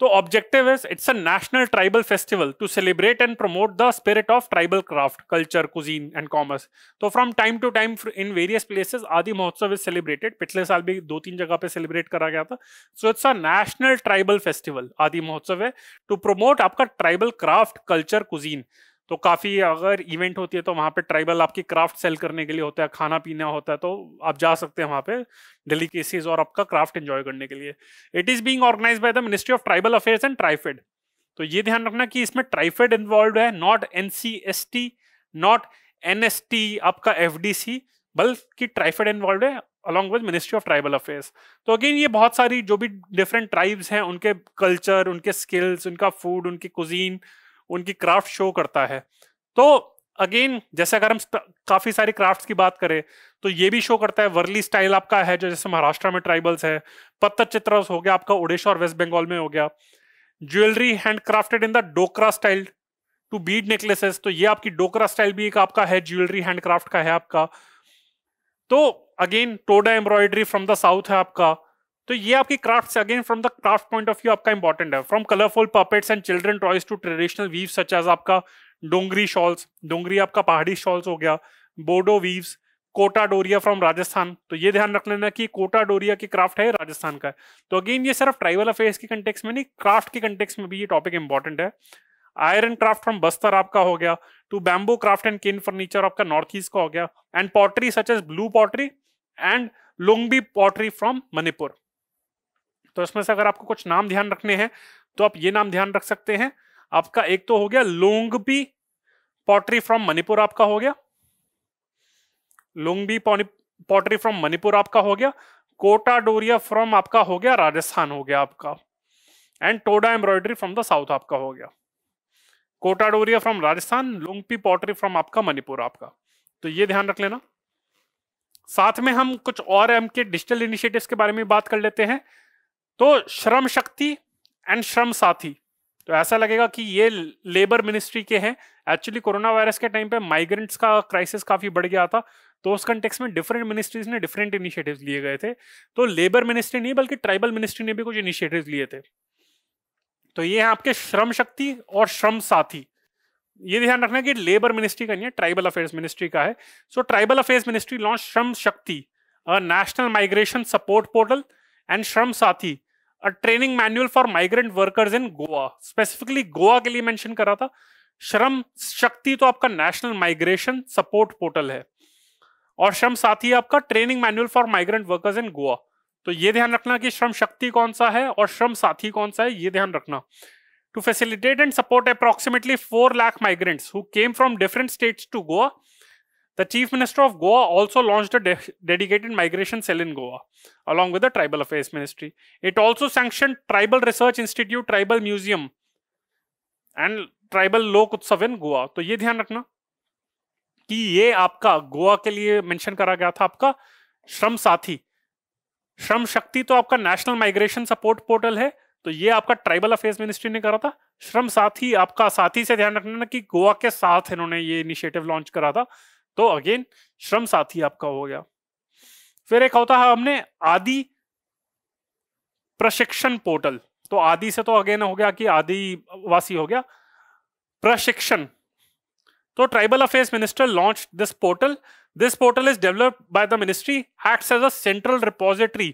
तो objective is it's a national tribal festival to celebrate and promote the spirit of tribal craft, culture, cuisine and commerce. तो from time to time in various places Aadi Mahotsav is celebrated. पिछले साल भी 2-3 जगह पे celebrate करा गया था। So it's a national tribal festival, आदि महोत्सव है टू प्रमोट आपका ट्राइबल क्राफ्ट, कल्चर, कुजीन। तो काफी अगर इवेंट होती है तो वहां पे ट्राइबल आपकी क्राफ्ट सेल करने के लिए होता है, खाना पीना होता है, तो आप जा सकते हैं वहां पे डेलिकेसीज और आपका क्राफ्ट एंजॉय करने के लिए। It is being organised by the ministry of tribal affairs and TRIFED. तो ये ध्यान रखना कि इसमें ट्राइफेड इन्वॉल्व है, नॉट NCST, नॉट NST आपका FDC, बल्कि ट्राइफेड इन्वॉल्व है along with ministry of tribal affairs. तो अगेन ये बहुत सारी जो भी डिफरेंट ट्राइब्स हैं, उनके कल्चर, उनके स्किल्स, उनका फूड, उनकी कुजीन, उनकी क्राफ्ट शो करता है। तो अगेन जैसे अगर हम काफी सारी क्राफ्ट्स की बात करें तो ये भी शो करता है। वर्ली स्टाइल आपका है जो जैसे महाराष्ट्र में ट्राइबल्स है। पत्थर चित्र हो गया आपका उड़ीसा और वेस्ट बंगाल में हो गया। Jewellery hand crafted in the Dokra style to bead necklaces, तो ये आपकी डोकरा स्टाइल भी एक आपका है, ज्वेलरी हैंडक्राफ्ट का है आपका। तो again Toda embroidery from the south है आपका। तो ये आपकी craft again from the craft point of view आपका इंपॉर्टेंट है। From colourful puppets and children toys to traditional weaves such as आपका डोंगरी शॉल्स, डोंगरी आपका पहाड़ी शॉल्स हो गया, बोडो वीव्स, कोटा डोरिया फ्रॉम राजस्थान। तो ये ध्यान रख लेना कि कोटा डोरिया की क्राफ्ट है राजस्थान का है। तो अगेन ये सिर्फ ट्राइबल अफेयर्स की कंटेक्स्ट में नहीं, क्राफ्ट की कंटेक्स्ट में भी ये टॉपिक इंपॉर्टेंट है। आयरन क्राफ्ट फ्रॉम बस्तर आपका हो गया, to bamboo craft and cane furniture आपका नॉर्थ ईस्ट का हो गया, and pottery such as blue pottery and Longpi pottery from Manipur. तो इसमें से अगर आपको कुछ नाम ध्यान रखने हैं तो आप ये नाम ध्यान रख सकते हैं। आपका एक तो हो गया लोंगबी पॉटरी फ्रॉम मणिपुर आपका हो गया, लोंगबी पॉटरी फ्रॉम मणिपुर आपका हो गया, कोटा डोरिया फ्रॉम आपका हो गया राजस्थान हो गया आपका, and Toda embroidery from the south आपका हो गया। Kota Doria from Rajasthan, लोंगपी pottery from आपका मणिपुर आपका। तो ये ध्यान रख लेना। साथ में हम कुछ और के डिजिटल इनिशिएटिव्स के बारे में बात कर लेते हैं। तो श्रम शक्ति एंड श्रम साथी, तो ऐसा लगेगा कि ये लेबर मिनिस्ट्री के हैं। एक्चुअली कोरोना वायरस के टाइम पे माइग्रेंट्स का क्राइसिस काफी बढ़ गया था, तो उस कंटेक्स्ट में डिफरेंट मिनिस्ट्रीज ने डिफरेंट इनिशिएटिव्स लिए गए थे। तो लेबर मिनिस्ट्री नहीं बल्कि ट्राइबल मिनिस्ट्री ने भी कुछ इनिशिएटिव्स लिए थे। तो ये है आपके श्रम शक्ति और श्रम साथी। ये ध्यान रखना कि लेबर मिनिस्ट्री का नहीं है, ट्राइबल अफेयर्स मिनिस्ट्री का है। सो tribal affairs ministry launch Shram Shakti, a national migration support portal, and श्रम साथी, a training manual for migrant workers in Goa. Specifically Goa के लिए मेंशन करा था। श्रम शक्ति तो आपका नेशनल माइग्रेशन सपोर्ट पोर्टल है, और श्रम साथी आपका training manual for migrant workers in Goa. तो ये ध्यान रखना कि श्रम शक्ति कौन सा है और श्रम साथी कौन सा है, ये ध्यान रखना। To facilitate and support approximately 4 lakh migrants who came from different states to Goa, the Chief Minister of Goa also launched a dedicated migration cell in Goa, along with the Tribal Affairs Ministry. It also sanctioned Tribal Research Institute, Tribal Museum, and Tribal Lok Utsav in Goa. तो ये ध्यान रखना कि ये आपका गोवा के लिए mention करा गया था आपका श्रम साथी। श्रम शक्ति तो आपका नेशनल माइग्रेशन सपोर्ट पोर्टल है, तो ये आपका ट्राइबल अफेयर्स मिनिस्ट्री ने करा था। श्रम साथी आपका साथी से ध्यान रखना कि गोवा के साथ इन्होंने ये इनिशिएटिव लॉन्च करा था। तो अगेन श्रम साथी आपका हो गया। फिर एक होता है हमने आदि प्रशिक्षण पोर्टल। तो आदि से तो अगेन हो गया कि आदिवासी हो गया। प्रशिक्षण, तो tribal affairs minister launch this portal. This portal is developed by the ministry, acts as a central repository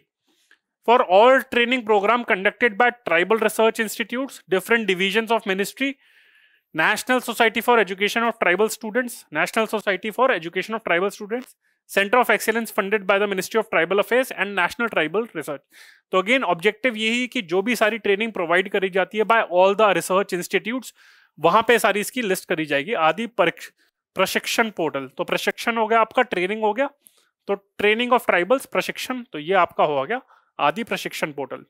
for all training program conducted by tribal research institutes, different divisions of ministry, National Society for Education of Tribal Students, National Society for Education of Tribal Students, Center of Excellence funded by the Ministry of Tribal Affairs and National Tribal Research. तो again objective यही कि जो भी सारी training provide करी जाती है by all the research institutes, वहां पे सारी इसकी लिस्ट करी जाएगी। आदि प्रशिक्षण पोर्टल, तो प्रशिक्षण हो गया आपका, ट्रेनिंग हो गया, तो ट्रेनिंग ऑफ ट्राइबल्स प्रशिक्षण, तो ये आपका हो गया आदि प्रशिक्षण पोर्टल।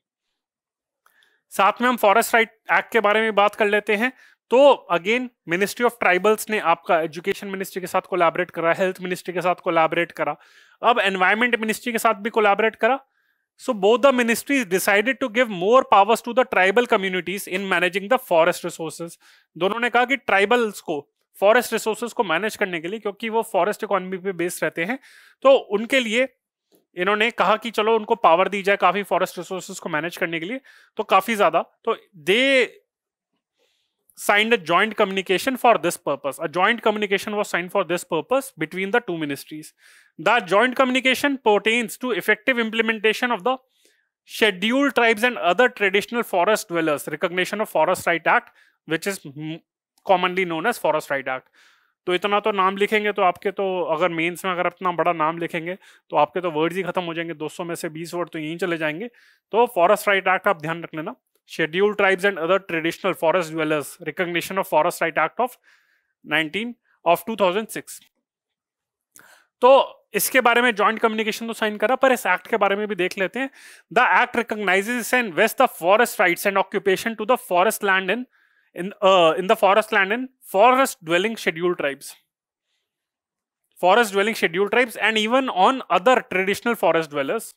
साथ में हम फॉरेस्ट राइट एक्ट के बारे में बात कर लेते हैं। तो अगेन मिनिस्ट्री ऑफ ट्राइबल्स ने आपका एजुकेशन मिनिस्ट्री के साथ कोलैबोरेट करा, हेल्थ मिनिस्ट्री के साथ कोलैबोरेट करा, अब एनवायरमेंट मिनिस्ट्री के साथ भी कोलैबोरेट करा। So both the ministries decided to give more powers to the tribal communities in managing the forest resources. दोनों ने कहा कि ट्राइबल्स को फॉरेस्ट रिसोर्सेज को मैनेज करने के लिए, क्योंकि वो फॉरेस्ट इकोनॉमी पे बेस्ड रहते हैं, तो उनके लिए इन्होंने कहा कि चलो उनको पावर दी जाए काफी फॉरेस्ट रिसोर्सेज को मैनेज करने के लिए। तो काफी ज्यादा, तो दे signed a joint communication for this purpose. A joint communication was signed for this purpose between the two ministries. The joint communication pertains to effective implementation of the Scheduled Tribes and Other Traditional Forest Dwellers Recognition of Forest Right Act, which is commonly known as Forest Right Act. तो इतना तो नाम लिखेंगे तो आपके तो, अगर mains में अगर इतना बड़ा नाम लिखेंगे तो आपके तो वर्ड्स ही खत्म हो जाएंगे, 200 में से 20 वर्ड तो यहीं चले जाएंगे। तो फॉरेस्ट राइट एक्ट आप ध्यान रख लेना। Scheduled Tribes and Other Traditional Forest Dwellers Recognition of Forest Right Act of 2006। तो इसके बारे में जॉइंट कम्युनिकेशन तो साइन करा, पर इस एक्ट के बारे में भी देख लेते हैं। The act recognises and vest the forest rights and occupation to the forest land in in the forest land in forest dwelling scheduled tribes and even on other traditional forest dwellers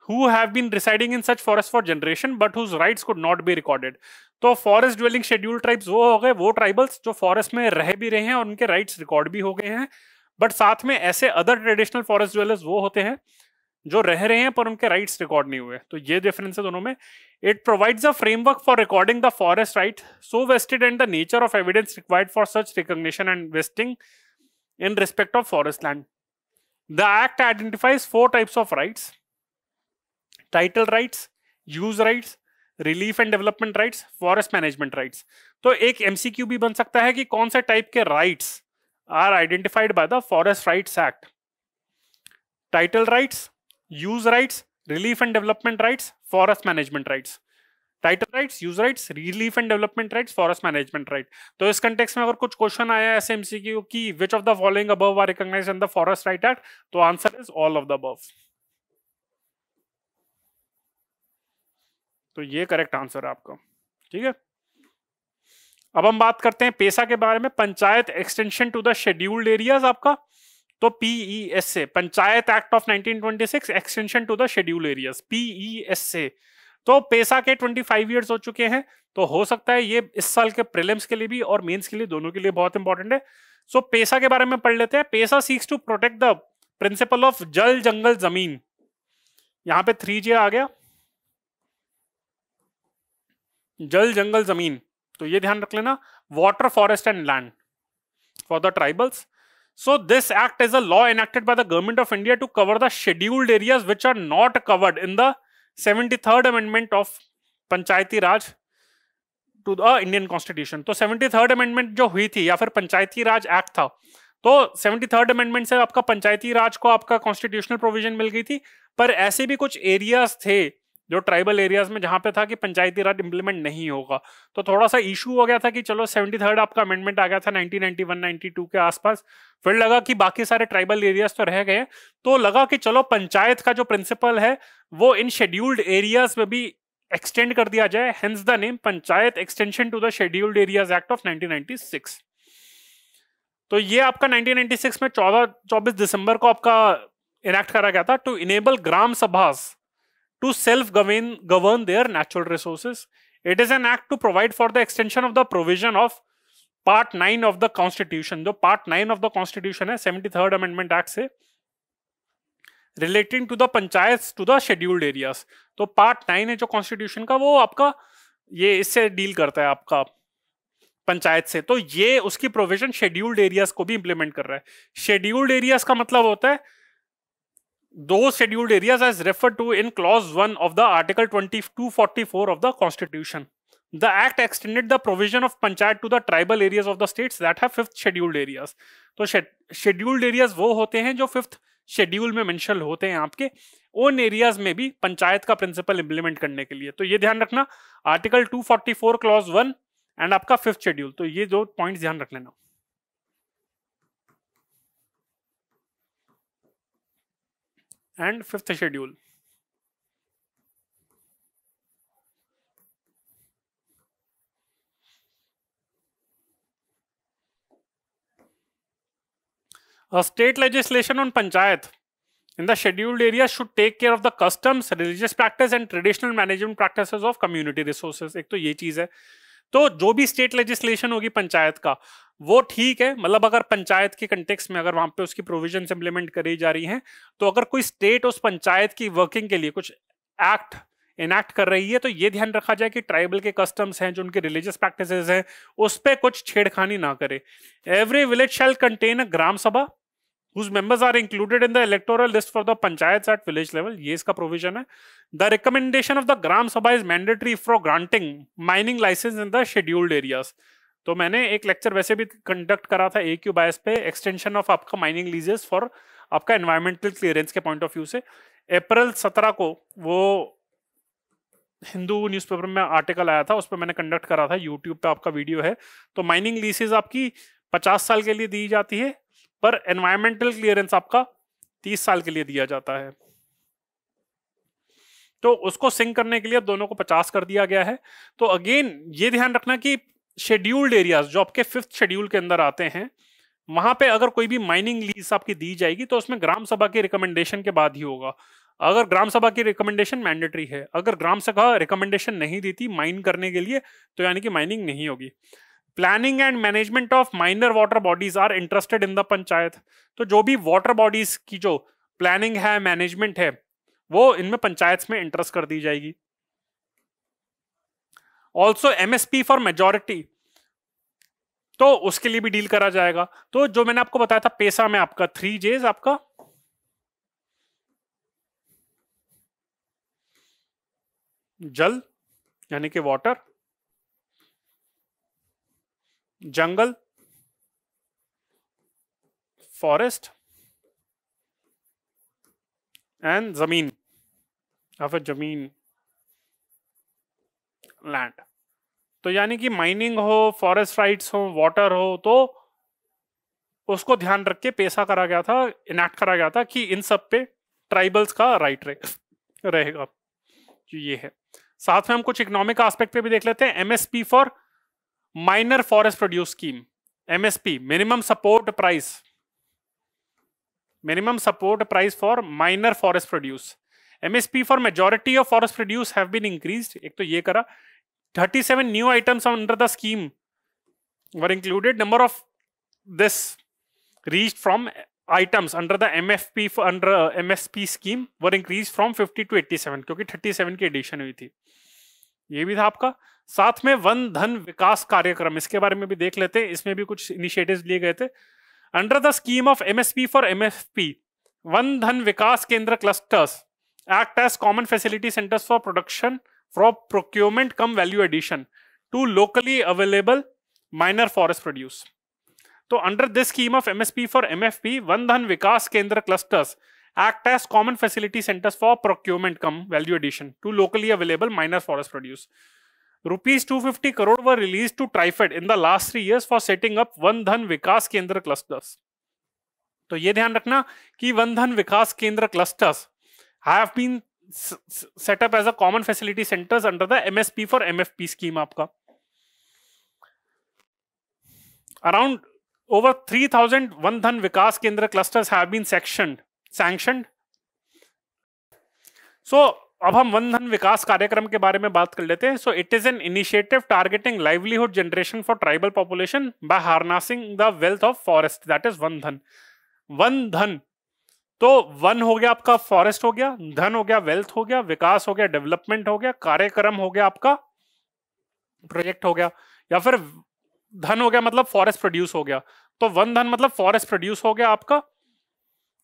who have been residing in such forest for generation but whose rights could not be recorded. तो forest dwelling schedule tribes वो हो गए, वो tribals जो forest में रह भी रहे हैं और उनके राइट्स रिकॉर्ड भी हो गए हैं, बट साथ में ऐसे अदर ट्रेडिशनल फॉरेस्ट ड्वेलर्स वो होते हैं जो रह रहे हैं पर उनके राइट्स रिकॉर्ड नहीं हुए. तो ये डिफरेंस है दोनों में. It provides a framework for recording the forest right so vested and the nature of evidence required for such recognition and vesting in respect of forest land. The Act identifies 4 types of rights: title rights, use rights, relief and development rights, forest management rights. तो एक MCQ भी बन सकता है कि कौन से type के rights are identified by the Forest Rights Act. Title rights, use rights, relief and development rights, forest management rights. Title rights, use rights, relief and development rights, forest management right. तो इस context में अगर कुछ question आया ऐसे MCQ की which of the following above are recognised in the forest right act, तो answer is all of the above. तो ये करेक्ट आंसर है आपका. ठीक है, अब हम बात करते हैं पेसा के बारे में. Panchayat extension to the scheduled areas आपका, तो PESA, panchayat act of 1926, extension to the scheduled areas, PESA. तो पेसा के 25 इयर्स हो चुके हैं, तो हो सकता है ये इस साल के प्रीलिम्स के लिए भी और मेंस के लिए, दोनों के लिए बहुत इंपॉर्टेंट है. सो पेसा के बारे में पढ़ लेते हैं. PESA seeks to protect the principle of jal jangal जमीन. यहां पे 3J आ गया, जल जंगल जमीन. तो ये ध्यान रख लेना, water forest and land for the tribals. So this act is a law enacted by the government of India to cover the scheduled areas which are not covered in the 73rd amendment of Panchayati Raj to the Indian constitution. तो 73rd amendment जो हुई थी या फिर पंचायती राज act था, तो 73rd amendment से आपका पंचायती राज को आपका कॉन्स्टिट्यूशनल प्रोविजन मिल गई थी. पर ऐसे भी कुछ एरियाज थे जो ट्राइबल एरियाज में जहां पे था कि पंचायती राज इंप्लीमेंट नहीं होगा. तो थोड़ा सा इशू हो गया था कि चलो 73rd आपका अमेंडमेंट आ गया था 1991-92 के आसपास. फिर लगा कि बाकी सारे ट्राइबल एरियाज तो रह गए, तो लगा कि चलो पंचायत का जो प्रिंसिपल है वो इन शेड्यूल्ड एरियाज में भी एक्सटेंड कर दिया जाए. Hence the name panchayat extension to the scheduled areas act of 1996. तो ये आपका 1996 में 24 दिसंबर को आपका इनेक्ट करा गया था to enable gram sabhas to self-govern their natural resources. It is an act to provide for the extension of the provision of Part 9 of the Constitution. जो Part 9 of the Constitution है 73rd Amendment Act से, relating to the panchayat to the scheduled areas. तो Part 9 है जो Constitution का, वो आपका ये इससे डील करता है आपका पंचायत से. तो ये उसकी प्रोविजन शेड्यूल्ड एरियाज को भी इंप्लीमेंट कर रहा है. शेड्यूल्ड एरियाज का मतलब होता है those scheduled areas as referred to in clause 1 of the article 244 of the constitution. The act extended the provision of panchayat to the tribal areas of the states that have 5th scheduled areas. तो scheduled areas वो होते हैं जो 5th schedule में mention होते हैं आपके, उन एरियाज में भी पंचायत का प्रिंसिपल इंप्लीमेंट करने के लिए. तो ये ध्यान रखना, आर्टिकल 244 क्लॉज 1 एंड आपका 5th शेड्यूल. तो ये दो पॉइंट्स ध्यान रख लेना. and 5th schedule. A state legislation on panchayat in the scheduled area should take care of the customs, religious practice and traditional management practices of community resources. एक तो ये चीज है. तो जो भी स्टेट लेजिस्लेशन होगी पंचायत का वो ठीक है, मतलब अगर पंचायत के कंटेक्स्ट में अगर वहां पे उसकी प्रोविजन इंप्लीमेंट करी जा रही हैं, तो अगर कोई स्टेट उस पंचायत की वर्किंग के लिए कुछ एक्ट इनैक्ट कर रही है तो ये ध्यान रखा जाए कि ट्राइबल के कस्टम्स हैं, जो उनके रिलीजियस प्रैक्टिसेस हैं, उस पर कुछ छेड़खानी ना करे. Every village shall contain a gram sabha whose members are included in the electoral list for the panchayats at village level. ये इसका प्रोविजन है. The recommendation of the gram sabha is mandatory for granting mining license in the scheduled areas. तो मैंने एक lecture वैसे भी conduct करा था AQ बायस पे, एक्सटेंशन ऑफ आपका माइनिंग लीजेस फॉर आपका एनवायरमेंटल क्लियरेंस के पॉइंट ऑफ व्यू से. अप्रैल 17 को वो हिंदू न्यूज़पेपर में आर्टिकल आया था, उस पर मैंने कंडक्ट करा था, यूट्यूब पे आपका वीडियो है. तो माइनिंग लीसेस आपकी 50 साल के लिए दी जाती है, पर एनवायरमेंटल क्लियरेंस आपका 30 साल के लिए दिया जाता है. तो उसको सिंक करने के लिए दोनों को 50 कर दिया गया है। तो अगेन ये ध्यान रखना कि शेड्यूल्ड एरियाज जो आपके 5th शेड्यूल के अंदर आते हैं, वहां पे अगर कोई भी माइनिंग लीज आपकी दी जाएगी तो उसमें ग्राम सभा की रिकमेंडेशन के बाद ही होगा। अगर ग्राम सभा की रिकमेंडेशन मैंडेटरी है, अगर ग्राम सभा रिकमेंडेशन नहीं देती माइन करने के लिए तो यानी कि माइनिंग नहीं होगी। Planning and management of minor water bodies are interested in the panchayat. तो जो भी वाटर बॉडीज की जो प्लानिंग है, मैनेजमेंट है, वो इनमें पंचायत में इंटरेस्ट कर दी जाएगी। ऑल्सो एमएसपी फॉर मेजोरिटी, तो उसके लिए भी डील करा जाएगा। तो जो मैंने आपको बताया था पेसा में आपका 3Js, आपका जल यानी कि वाटर, जंगल, फॉरेस्ट एंड जमीन या फिर जमीन, लैंड। तो यानी कि माइनिंग हो, फॉरेस्ट राइट्स हो, वाटर हो, तो उसको ध्यान रख के पेशा करा गया था, इनैक्ट करा गया था कि इन सब पे ट्राइबल्स का राइट रहेगा। जो ये है, साथ में हम कुछ इकोनॉमिक एस्पेक्ट पे भी देख लेते हैं। MSP for minor forest produce scheme, MSP minimum support price, minimum support price for minor forest produce. MSP for majority of forest produce have been increased, एक तो ये करा। 37 new items under the scheme were included. Number of this reached from items under the MFP under MSP scheme were increased from 50 to 87, क्योंकि 37 की addition हुई थी। ये भी था आपका। साथ में वन धन विकास कार्यक्रम, इसके बारे में भी देख लेते हैं। इसमें भी कुछ इनिशिएटिव्स लिए गए थे। Under the scheme of MSP for MFP, Van Dhan Vikas Kendra clusters act as common facility centres for production from procurement come value addition to locally available minor forest produce. So under this scheme of MSP for MFP, Van Dhan Vikas Kendra clusters act as common facility centers for procurement come value addition to locally available minor forest produce. Rupees 250 crore were released to TriFed in the last 3 years for setting up Van Dhan Vikas Kendra clusters. तो ये ध्यान रखना कि one Dhan Vikas केंद्र clusters have been set up as a common facility centers under the MSP for MFP scheme आपका। Around over 3000 Van Dhan Vikas Kendra clusters have been sanctioned. So अब हम one Dhan विकास कार्यक्रम के बारे में बात कर लेते हैं। So it is an initiative targeting livelihood generation for tribal population by harnessing the wealth of forest, that is one धन। वन धन तो वन हो गया आपका, फॉरेस्ट हो गया, धन हो गया, वेल्थ हो गया, विकास हो गया, डेवलपमेंट हो गया, कार्यक्रम हो गया आपका, प्रोजेक्ट हो गया, या फिर धन हो गया मतलब फॉरेस्ट प्रोड्यूस हो गया। तो वन धन मतलब फॉरेस्ट प्रोड्यूस हो गया आपका,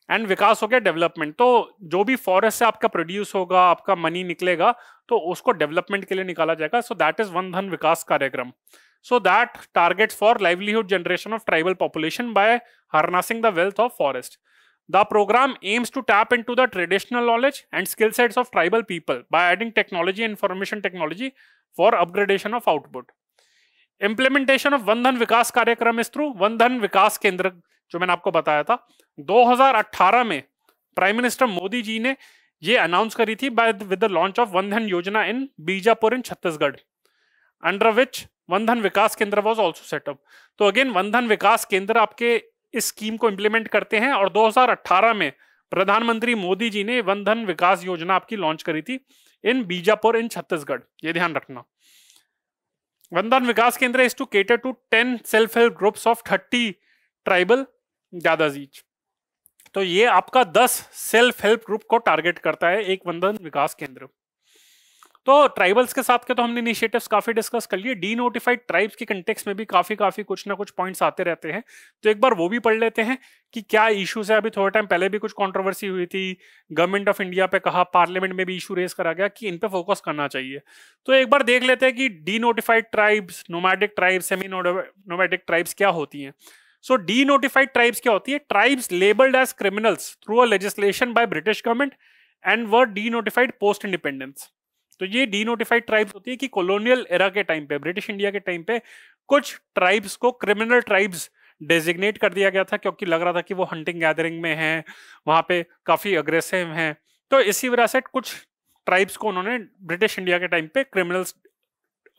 एंड विकास हो गया डेवलपमेंट। तो जो भी फॉरेस्ट से आपका प्रोड्यूस होगा, आपका मनी निकलेगा, तो उसको डेवलपमेंट के लिए निकाला जाएगा। So that is one Dhan विकास कार्यक्रम। So that targets for livelihood generation of tribal population by harnessing the wealth of forest. The program aims to tap into the traditional knowledge and skill sets of tribal people by adding technology and information technology for upgradation of output. Implementation of Van Dhan विकास कार्यक्रम is through one Dhan Vikas केंद्र, जो मैंने आपको बताया था। 2018 में prime minister Modi जी ने ये अनाउंस करी थी with the launch of one धन योजना इन बीजापुर इन Chhattisgarh, under which one Dhan Vikas केंद्र वॉज ऑल्सो सेटअप। तो अगेन वन धन विकास केंद्र आपके इस स्कीम को इंप्लीमेंट करते हैं, और 2018 में प्रधानमंत्री मोदी जी ने वन धन विकास योजना आपकी लॉन्च करी थी इन बीजापुर इन छत्तीसगढ़। ये ध्यान रखना। One Dhan Vikas Kendra is to cater to 10 self help groups of 30 tribal gathers each. तो ये आपका 10 सेल्फ हेल्प ग्रुप को टारगेट करता है एक वन धन विकास केंद्र। तो ट्राइबल्स के साथ के तो हमने इनिशिएटिव्स काफी डिस्कस कर लिए। डी नोटिफाइड ट्राइब्स के कंटेक्स्ट में भी काफी कुछ ना कुछ पॉइंट्स आते रहते हैं, तो एक बार वो भी पढ़ लेते हैं कि क्या इश्यूज है। अभी थोड़े टाइम पहले भी कुछ कंट्रोवर्सी हुई थी, गवर्नमेंट ऑफ इंडिया पे कहा, पार्लियामेंट में भी इशू रेज करा गया कि इन पे फोकस करना चाहिए। तो एक बार देख लेते हैं कि D notified tribes, nomadic tribes, semi nomadic tribes क्या होती हैं। सो डी नोटिफाइड ट्राइब्स क्या होती है? Tribes labelled as criminals through a legislation by British government and were de notified post independence. तो ये डी नोटिफाइड ट्राइब्स होती है कि कॉलोनियल एरा के टाइम पे, ब्रिटिश इंडिया के टाइम पे कुछ ट्राइब्स को क्रिमिनल ट्राइब्स डेजिग्नेट कर दिया गया था, क्योंकि लग रहा था कि वो हंटिंग गैदरिंग में हैं, वहां पे काफी अग्रेसिव हैं। तो इसी वजह से कुछ ट्राइब्स को उन्होंने ब्रिटिश इंडिया के टाइम पे क्रिमिनल्स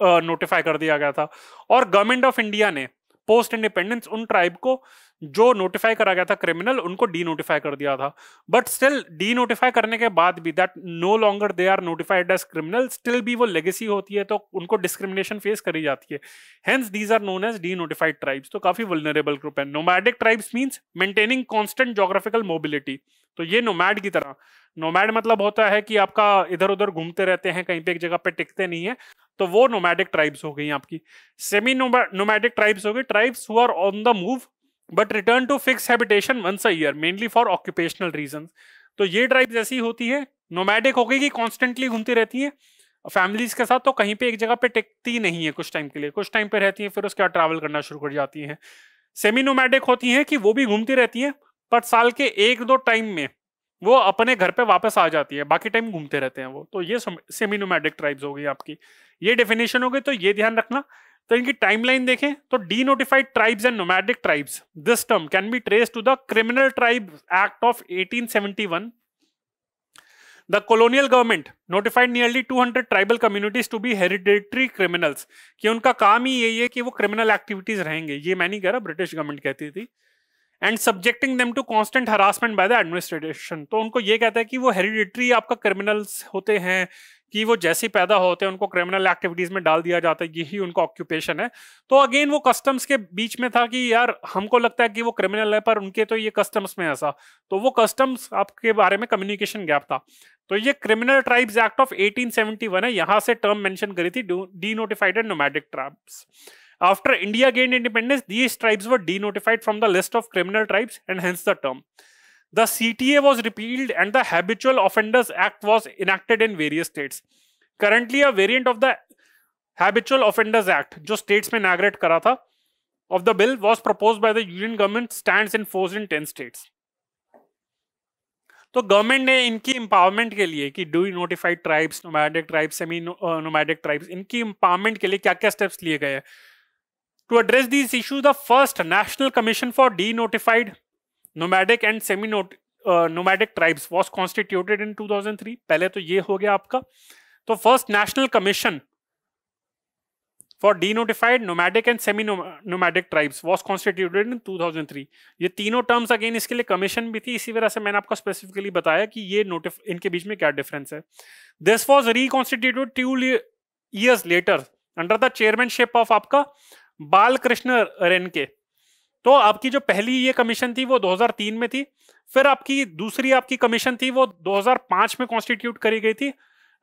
नोटिफाई कर दिया गया था, और गवर्नमेंट ऑफ इंडिया ने पोस्ट इंडिपेंडेंस उन ट्राइब को जो नोटिफाई करा गया था क्रिमिनल, उनको डी नोटिफाई कर दिया था। बट स्टिल डी नोटिफाई करने के बाद भी that no longer they are notified as criminal, still भी वो लेगेसी होती है, तो उनको डिस्क्रिमिनेशन फेस करी जाती है। Hence these are known as de notified tribes. तो काफी वल्नरेबल ग्रुप है। Nomadic tribes means maintaining constant geographical mobility. तो ये नोमैड की तरह, नोमैड मतलब होता है कि आपका इधर उधर घूमते रहते हैं, कहीं पे एक जगह पे टिकते नहीं है, तो वो नोमैडिक ट्राइब्स हो गई आपकी। सेमी नोमैडिक ट्राइब्स हो गई tribes who are on the move but return to fix habitation once a year mainly for occupational reasons. तो ये ट्राइब्स ऐसी होती है, नोमैडिक हो गई कि कॉन्स्टेंटली घूमती रहती है फैमिलीज के साथ, तो कहीं पे एक जगह पे टिकती नहीं है कुछ टाइम के लिए, कुछ टाइम पे रहती है फिर उसके बाद ट्रैवल करना शुरू कर जाती है। सेमी नोमैडिक होती है कि वो भी घूमती रहती है पर साल के एक दो टाइम में वो अपने घर पे वापस आ जाती है, बाकी टाइम घूमते रहते हैं वो। तो ये सेमी नोमैडिक ट्राइब्स हो गई आपकी। ये डेफिनेशन हो गई, तो ये ध्यान रखना। तो इनकी टाइमलाइन देखें तो de notified tribes and nomadic tribes, this term can be traced to the criminal tribe act of 1871। The colonial government notified nearly 200 tribal communities to be hereditary criminals, कि उनका काम ही यही है कि वो क्रिमिनल एक्टिविटीज रहेंगे, ये मैं नहीं कह रहा, ब्रिटिश गवर्नमेंट कहती थी। And subjecting them to constant harassment by the administration, तो उनको ये कहता है कि वो हेरिडिटरी आपका क्रिमिनल्स होते हैं, कि वो जैसे पैदा होते हैं उनको क्रिमिनल एक्टिविटीज में डाल दिया जाता है, यही उनका ऑक्यूपेशन है। तो अगेन वो कस्टम्स के बीच में था कि यार हमको लगता है कि वो क्रिमिनल है पर उनके तो ये कस्टम्स में ऐसा, तो वो कस्टम्स आपके बारे में कम्युनिकेशन गैप था। तो ये क्रिमिनल ट्राइब्स एक्ट ऑफ 1871 है, यहां से टर्म मेंशन करी थी D notified and nomadic tribes. After India gained independence, these tribes were denotified from the list of criminal tribes and hence the term. The CTA was repealed and the Habitual Offenders Act was enacted in various states. Currently, a variant of the Habitual Offenders Act, जो states में inaugurate करा था, of the bill was proposed by the Union government, stands enforced in 10 states. तो government ने इनकी empowerment के लिए कि do notified tribes, nomadic tribes, semi nomadic tribes, इनकी एम्पावरमेंट के लिए क्या क्या स्टेप्स लिए गए हैं। To address these issues, the first National Commission for Denotified Nomadic and Semi-Nomadic Tribes was constituted in 2003. पहले तो ये हो गया आपका। तो first national commission for Denotified Nomadic and Semi-Nomadic Tribes was constituted in 2003. ये तीनों टर्म्स अगेन इसके लिए कमीशन भी थी, इसी वजह से मैंने आपको स्पेसिफिकली बताया कि ये इनके बीच में क्या डिफरेंस है। This was reconstituted 2 years later under the chairmanship of आपका बालकृष्ण रेनके। तो आपकी जो पहली ये कमीशन थी वो 2003 में थी, फिर आपकी दूसरी आपकी कमीशन थी वो 2005 में कॉन्स्टिट्यूट करी गई थी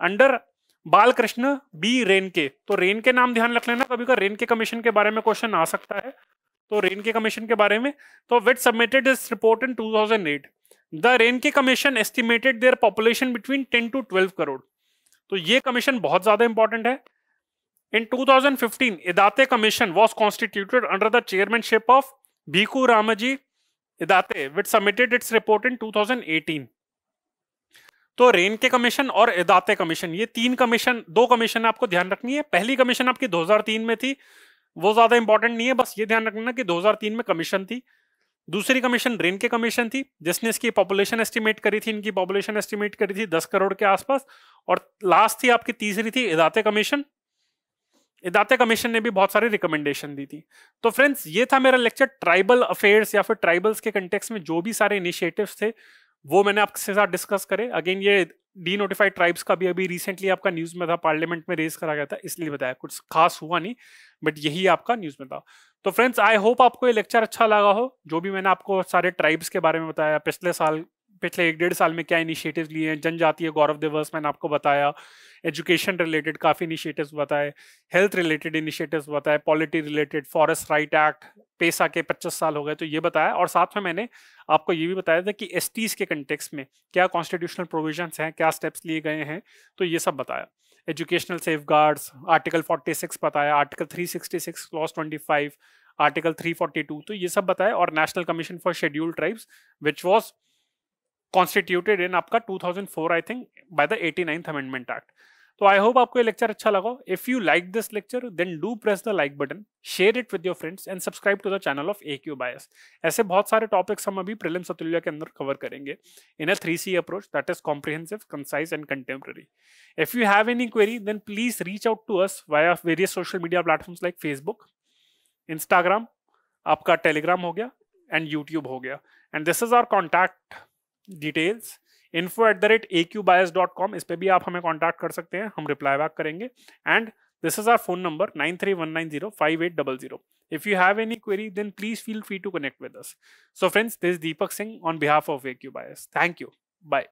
अंडर बालकृष्ण बी रेनके। तो रेनके नाम ध्यान रख लेना, कभी कभी रेनके कमीशन के बारे में क्वेश्चन आ सकता है। तो रेनके कमीशन के बारे में, तो which submitted this report in 2008। The Renke commission estimated their population between 10 to 12 crore. तो ये कमीशन बहुत ज्यादा इंपॉर्टेंट है। In 2015, Idate Commission was constituted under the chairmanship of Bhikkhu Ramaji Idate, which submitted its report in 2018. तो Renke commission और Idate commission, ये दो commission आपको ध्यान रखनी है। पहली कमीशन आपकी 2003 में थी, वो ज्यादा इंपॉर्टेंट नहीं है, बस ये ध्यान रखना कि 2003 में कमीशन थी। दूसरी कमीशन रेनके कमीशन थी, जिसने इसकी पॉपुलेशन एस्टिमेट करी थी, इनकी पॉपुलेशन एस्टिमेट करी थी 10 करोड़ के आसपास। और लास्ट थी आपकी तीसरी थी इदाते कमीशन। इदाते कमीशन ने भी बहुत सारी रिकमेंडेशन दी थी। तो फ्रेंड्स, ये था मेरा लेक्चर ट्राइबल अफेयर्स या फिर ट्राइबल्स के कंटेक्स्ट में जो भी सारे इनिशिएटिव्स थे वो मैंने आपके साथ डिस्कस करे। अगेन ये डी नोटिफाइड ट्राइब्स का भी अभी रिसेंटली आपका न्यूज में था, पार्लियामेंट में रेज करा गया था, इसलिए बताया, कुछ खास हुआ नहीं, बट यही आपका न्यूज में था। तो फ्रेंड्स, आई होप आपको ये लेक्चर अच्छा लगा हो। जो भी मैंने आपको सारे ट्राइब्स के बारे में बताया, पिछले 1-1.5 साल में क्या इनिशिएटिव्स लिए हैं, जनजातीय गौरव दिवस मैंने आपको बताया, एजुकेशन रिलेटेड काफ़ी इनिशिएटिव्स बताए, हेल्थ रिलेटेड इनिशिएटिव्स बताए, polity related, forest right act, PESA के 25 साल हो गए, तो ये बताया। और साथ में मैंने आपको ये भी बताया था कि एसटीज के कंटेक्स्ट में क्या कॉन्स्टिट्यूशनल प्रोविजंस हैं, क्या स्टेप्स लिए गए हैं, तो ये सब बताया। एजुकेशनल सेफगार्ड्स, आर्टिकल 46 बताया, आर्टिकल 366, क्लॉज 25, आर्टिकल 342, तो ये सब बताया। और national commission for scheduled tribes which was constituted in आपका 2004 I think by the 89th amendment act. तो आई होप आपको ये लेक्चर अच्छा लगा। If you like this lecture then do press the like button, share it with your friends and subscribe to the channel of AQ bias. ऐसे बहुत सारे topics हम अभी प्रीलिम्स अतुल्य के अंदर कवर करेंगे in a 3C approach, that is comprehensive, concise and contemporary. If you have any query then please reach out to us via various social media platforms like Facebook, Instagram, आपका Telegram हो गया and YouTube हो गया। And this is our contact details, info@aqbias.com, इस पे भी आप हमें कॉन्टैक्ट कर सकते हैं, हम रिप्लाई बैक करेंगे। And this is our phone number 9319058800। If you have any query, then please feel free to connect with us. So friends, this is Deepak Singh on behalf of AQ Bias. Thank you. Bye.